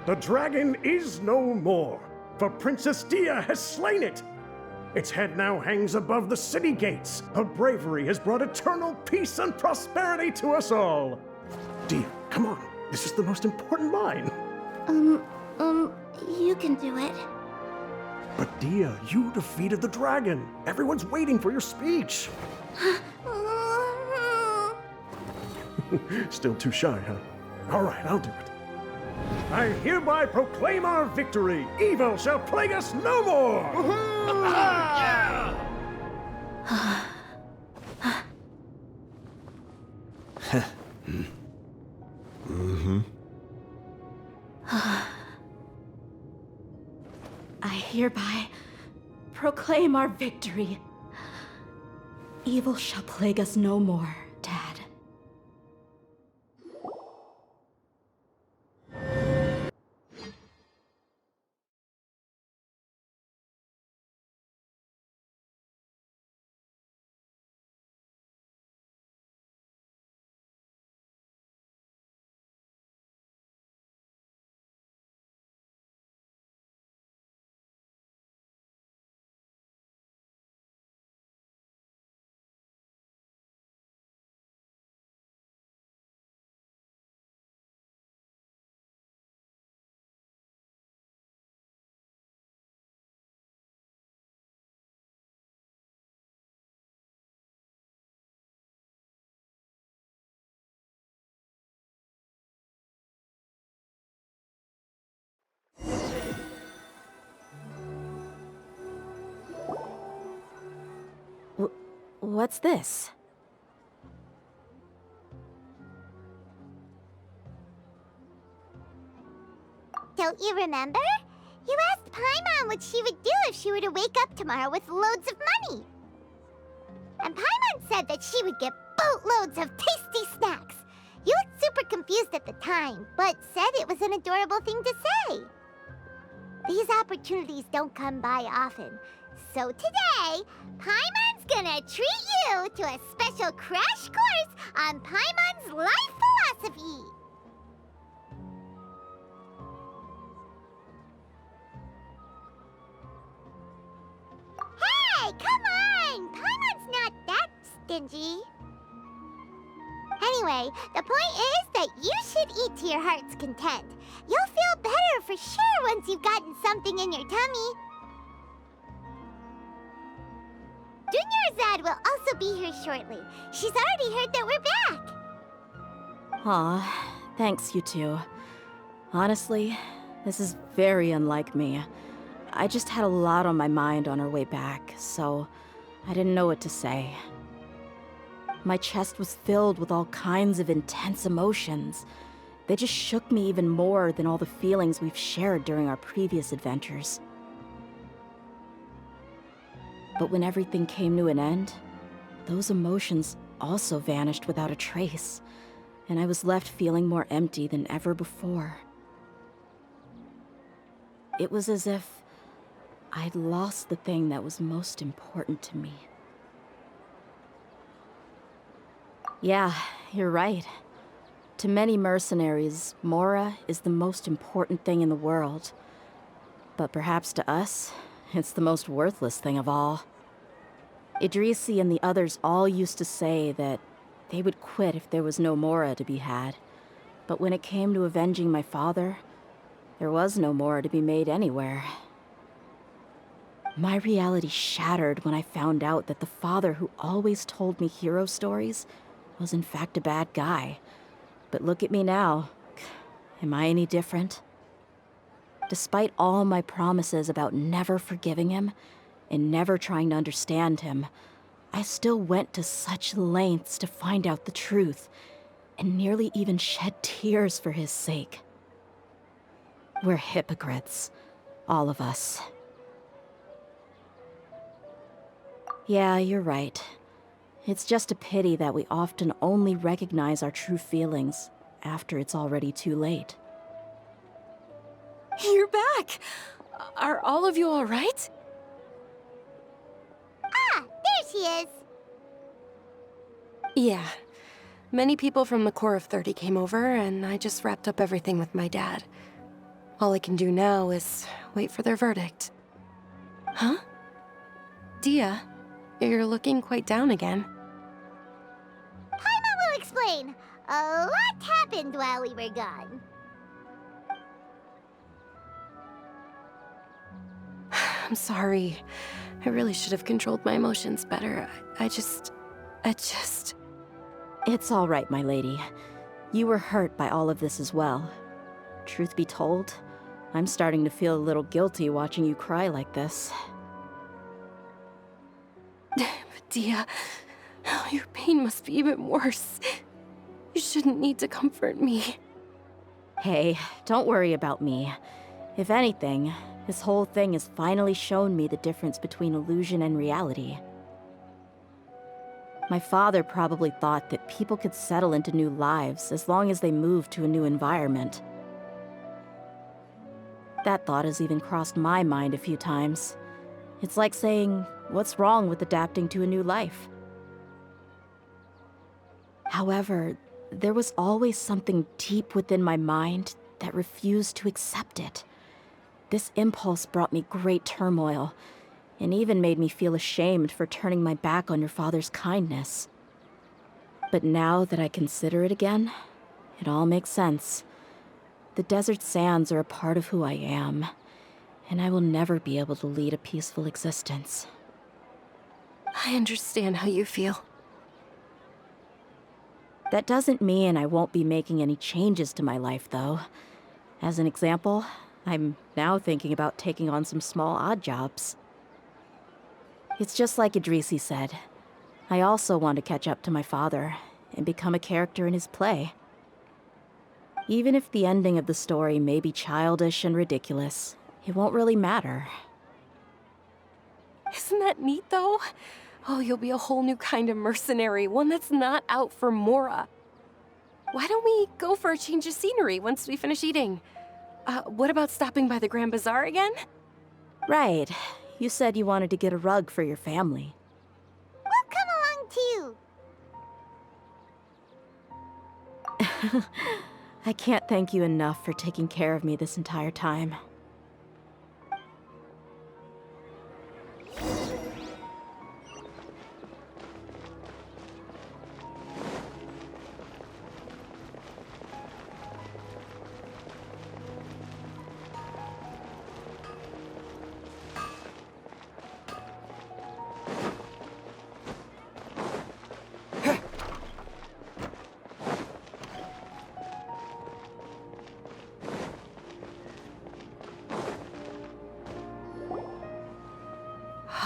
The dragon is no more, for Princess Dehya has slain it. Its head now hangs above the city gates. Her bravery has brought eternal peace and prosperity to us all. Dehya, come on. This is the most important line.
You can do it.
But Dehya, you defeated the dragon. Everyone's waiting for your speech. Still too shy, huh? All right, I'll do it. I hereby proclaim our victory. Evil shall plague us no more.
I hereby proclaim our victory. Evil shall plague us no more, Dad. What's this?
Don't you remember? You asked Paimon what she would do if she were to wake up tomorrow with loads of money. And Paimon said that she would get boatloads of tasty snacks. You looked super confused at the time, but said it was an adorable thing to say. These opportunities don't come by often. So today, Paimon's gonna treat you to a special crash course on Paimon's life philosophy. Hey, come on! Paimon's not that stingy. Anyway, the point is that you should eat to your heart's content. You'll feel better for sure once you've gotten something in your tummy. Dunyarzad will also be here shortly. She's already heard that we're back.
Aw, thanks you two. Honestly, this is very unlike me. I just had a lot on my mind on our way back, so I didn't know what to say. My chest was filled with all kinds of intense emotions. They just shook me even more than all the feelings we've shared during our previous adventures. But when everything came to an end, those emotions also vanished without a trace, and I was left feeling more empty than ever before. It was as if I'd lost the thing that was most important to me. Yeah, you're right. To many mercenaries, Mora is the most important thing in the world. But perhaps to us, it's the most worthless thing of all. Idrisi and the others all used to say that they would quit if there was no Mora to be had. But when it came to avenging my father, There was no more to be made anywhere. My reality shattered when I found out that the father who always told me hero stories was in fact a bad guy. But look at me now. Am I any different? Despite all my promises about never forgiving him and never trying to understand him, I still went to such lengths to find out the truth and nearly even shed tears for his sake. We're hypocrites, all of us. Yeah, you're right. It's just a pity that we often only recognize our true feelings after it's already too late.
You're back! Are all of you all right?
Ah, there she is.
Yeah. Many people from the Corps of 30 came over, and I just wrapped up everything with my dad. All I can do now is wait for their verdict. Huh? Dehya, you're looking quite down again.
Paimon will explain. A lot happened while we were gone.
I'm sorry. I really should have controlled my emotions better. I just...
It's all right, my lady. You were hurt by all of this as well. Truth be told, I'm starting to feel a little guilty watching you cry like this.
But Dehya, your pain must be even worse. You shouldn't need to comfort me.
Hey, don't worry about me. If anything, this whole thing has finally shown me the difference between illusion and reality. My father probably thought that people could settle into new lives as long as they moved to a new environment. That thought has even crossed my mind a few times. It's like saying, what's wrong with adapting to a new life? However, there was always something deep within my mind that refused to accept it. This impulse brought me great turmoil, and even made me feel ashamed for turning my back on your father's kindness. But now that I consider it again, it all makes sense. The desert sands are a part of who I am, and I will never be able to lead a peaceful existence.
I understand how you feel.
That doesn't mean I won't be making any changes to my life, though. As an example, I'm now thinking about taking on some small odd jobs. It's just like Idrisi said. I also want to catch up to my father and become a character in his play. Even if the ending of the story may be childish and ridiculous, it won't really matter.
Isn't that neat, though? Oh, you'll be a whole new kind of mercenary, one that's not out for Mora. Why don't we go for a change of scenery once we finish eating? What about stopping by the Grand Bazaar again?
Right. You said you wanted to get a rug for your family.
We'll come along too.
I can't thank you enough for taking care of me this entire time.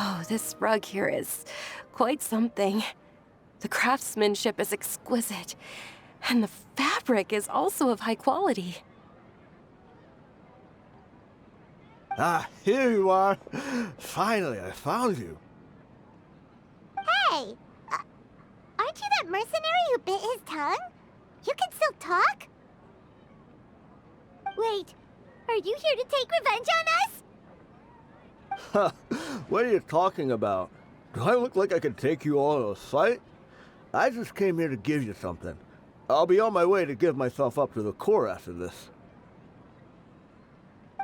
Oh, this rug here is quite something. The craftsmanship is exquisite, and the fabric is also of high quality.
Ah, here you are. Finally, I found you.
Hey! Aren't you that mercenary who bit his tongue? You can still talk? Wait, are you here to take revenge on us?
What are you talking about? Do I look like I could take you all in a fight? I just came here to give you something. I'll be on my way to give myself up to the Corps after this.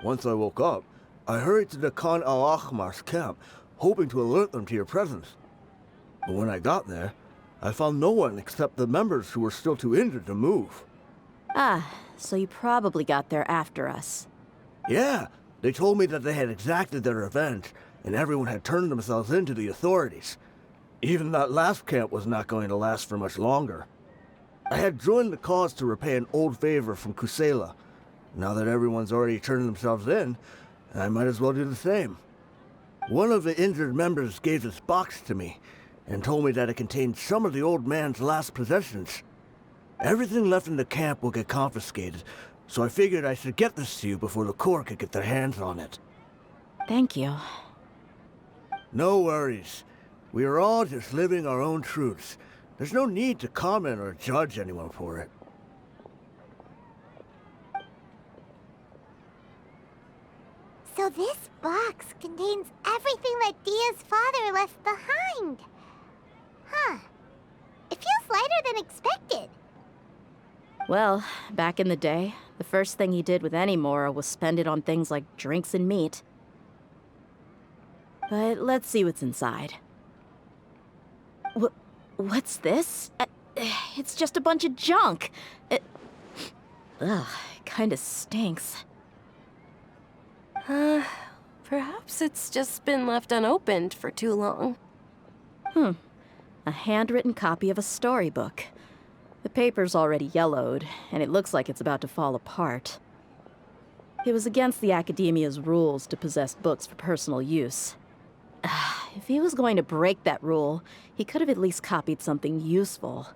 Once I woke up, I hurried to the Khaenri'ah's camp, hoping to alert them to your presence. But when I got there, I found no one except the members who were still too injured to move.
Ah, so you probably got there after us.
Yeah, they told me that they had exacted their revenge, and everyone had turned themselves in to the authorities. Even that last camp was not going to last for much longer. I had joined the cause to repay an old favor from Khaenri'ah. Now that everyone's already turned themselves in, I might as well do the same. One of the injured members gave this box to me, and told me that it contained some of the old man's last possessions. Everything left in the camp will get confiscated, so I figured I should get this to you before the court could get their hands on it.
Thank you.
No worries. We are all just living our own truths. There's no need to comment or judge anyone for it.
So this box contains everything that Dehya's father left behind. Huh. It feels lighter than expected.
Well, back in the day, the first thing he did with any Mora was spend it on things like drinks and meat. But let's see what's inside. What's this? It's just a bunch of junk. Ugh, it kinda stinks.
Perhaps it's just been left unopened for too long.
A handwritten copy of a storybook. The paper's already yellowed, and it looks like it's about to fall apart. It was against the Academia's rules to possess books for personal use. If he was going to break that rule, he could have at least copied something useful.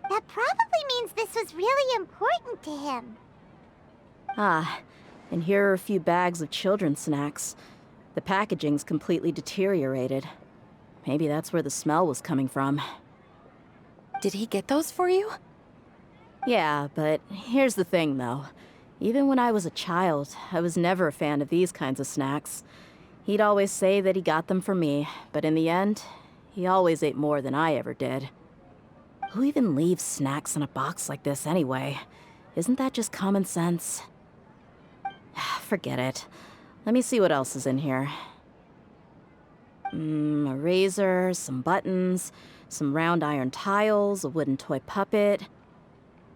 That probably means this was really important to him.
And here are a few bags of children's snacks. The packaging's completely deteriorated. Maybe that's where the smell was coming from.
Did he get those for you?
Yeah, but here's the thing, though. Even when I was a child, I was never a fan of these kinds of snacks. He'd always say that he got them for me, but in the end, he always ate more than I ever did. Who even leaves snacks in a box like this anyway? Isn't that just common sense? Forget it. Let me see what else is in here. A razor, some buttons, some round iron tiles, a wooden toy puppet,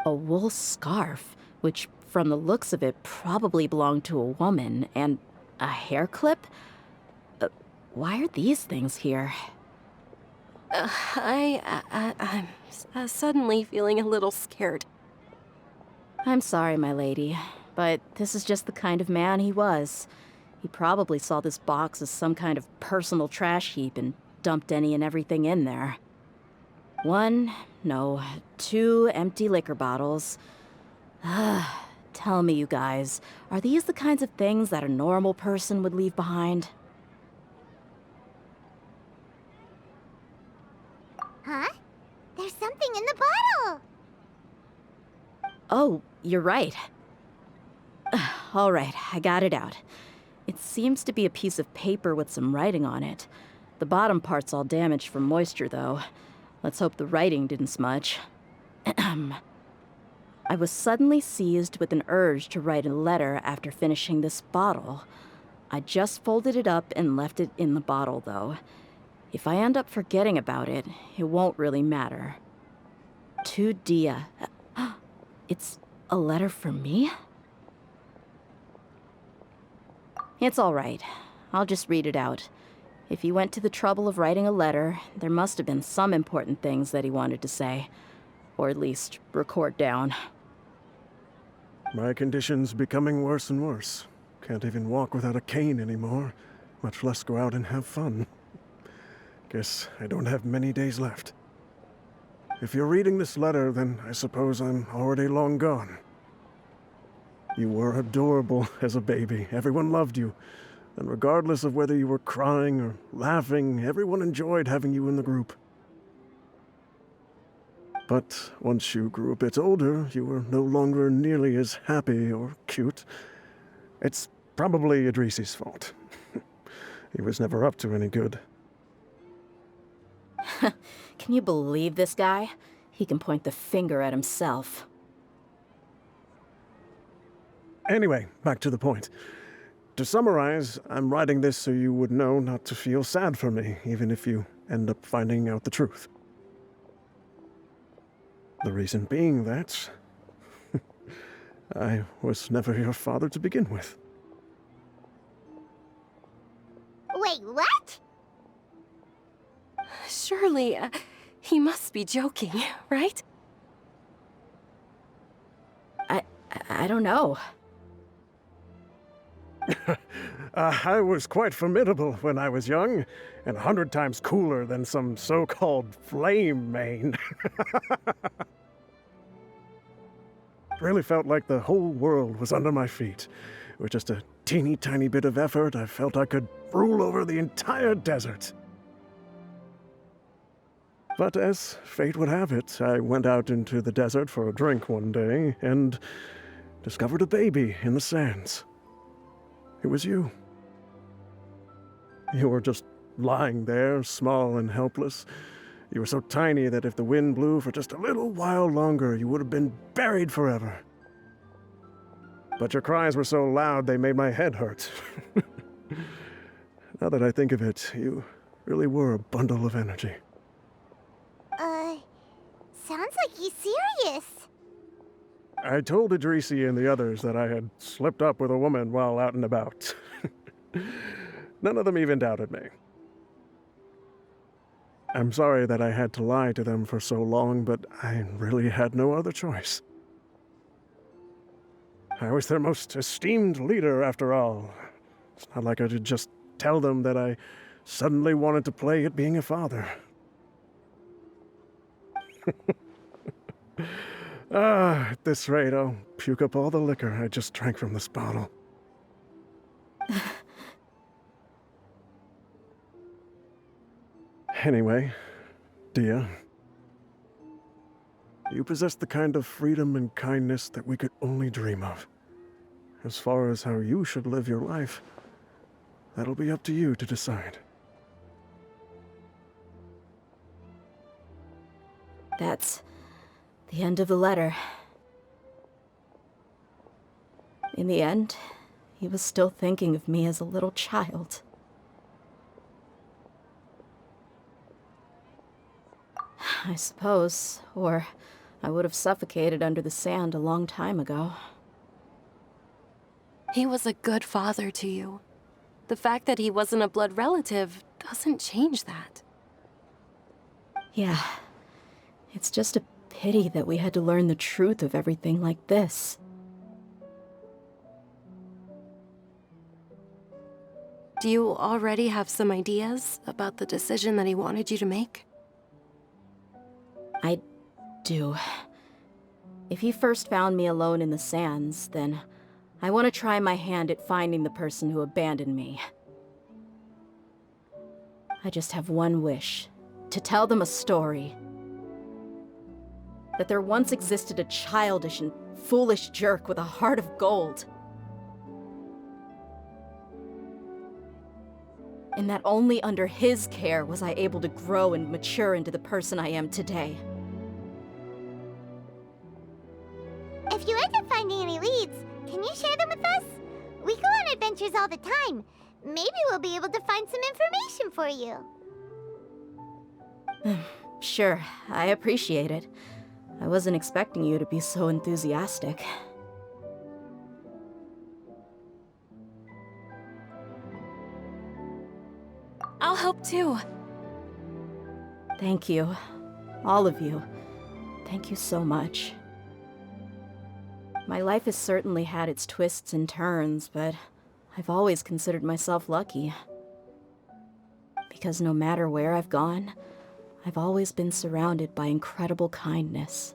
a wool scarf, which from the looks of it probably belonged to a woman, and a hair clip? Why are these things here?
I'm suddenly feeling a little scared.
I'm sorry, my lady, but this is just the kind of man he was. He probably saw this box as some kind of personal trash heap and dumped any and everything in there. 2 empty liquor bottles. Tell me, you guys, are these the kinds of things that a normal person would leave behind?
Huh? There's something in the bottle!
Oh, you're right. All right, I got it out. It seems to be a piece of paper with some writing on it. The bottom part's all damaged from moisture, though. Let's hope the writing didn't smudge. I was suddenly seized with an urge to write a letter after finishing this bottle. I just folded it up and left it in the bottle, though. If I end up forgetting about it, it won't really matter. To Dehya. It's a letter for me? It's all right. I'll just read it out. If he went to the trouble of writing a letter, there must have been some important things that he wanted to say. Or at least record down.
My condition's becoming worse and worse. Can't even walk without a cane anymore, much less go out and have fun. Guess I don't have many days left. If you're reading this letter, then I suppose I'm already long gone. You were adorable as a baby. Everyone loved you. And regardless of whether you were crying or laughing, everyone enjoyed having you in the group. But once you grew a bit older, you were no longer nearly as happy or cute. It's probably Idrisi's fault. He was never up to any good.
Can you believe this guy? He can point the finger at himself.
Anyway, back to the point. To summarize, I'm writing this so you would know not to feel sad for me, even if you end up finding out the truth. The reason being that I was never your father to begin with.
Wait, what?
Surely, he must be joking, right?
I don't know.
I was quite formidable when I was young, and 100 times cooler than some so-called flame main. Really felt like the whole world was under my feet. With just a teeny tiny bit of effort, I felt I could rule over the entire desert. But as fate would have it, I went out into the desert for a drink one day and discovered a baby in the sands. It was you. You were just lying there, small and helpless. You were so tiny that if the wind blew for just a little while longer, you would have been buried forever. But your cries were so loud they made my head hurt. Now that I think of it, you really were a bundle of energy.
Sounds like he's serious.
I told Idrisi and the others that I had slipped up with a woman while out and about. None of them even doubted me. I'm sorry that I had to lie to them for so long, but I really had no other choice. I was their most esteemed leader, after all. It's not like I could just tell them that I suddenly wanted to play at being a father. At this rate, I'll puke up all the liquor I just drank from this bottle. Anyway, Dehya, you possess the kind of freedom and kindness that we could only dream of. As far as how you should live your life, that'll be up to you to decide.
That's the end of the letter. In the end, he was still thinking of me as a little child. I suppose, or I would have suffocated under the sand a long time ago.
He was a good father to you. The fact that he wasn't a blood relative doesn't change that.
Yeah. It's just a pity that we had to learn the truth of everything like this.
Do you already have some ideas about the decision that he wanted you to make?
I do. If he first found me alone in the sands, then I want to try my hand at finding the person who abandoned me. I just have one wish. To tell them a story. That there once existed a childish and foolish jerk with a heart of gold. And that only under his care was I able to grow and mature into the person I am today.
If you end up finding any leads, can you share them with us? We go on adventures all the time. Maybe we'll be able to find some information for you.
Sure, I appreciate it. I wasn't expecting you to be so enthusiastic.
I'll help too.
Thank you. All of you. Thank you so much. My life has certainly had its twists and turns, but I've always considered myself lucky. Because no matter where I've gone, I've always been surrounded by incredible kindness.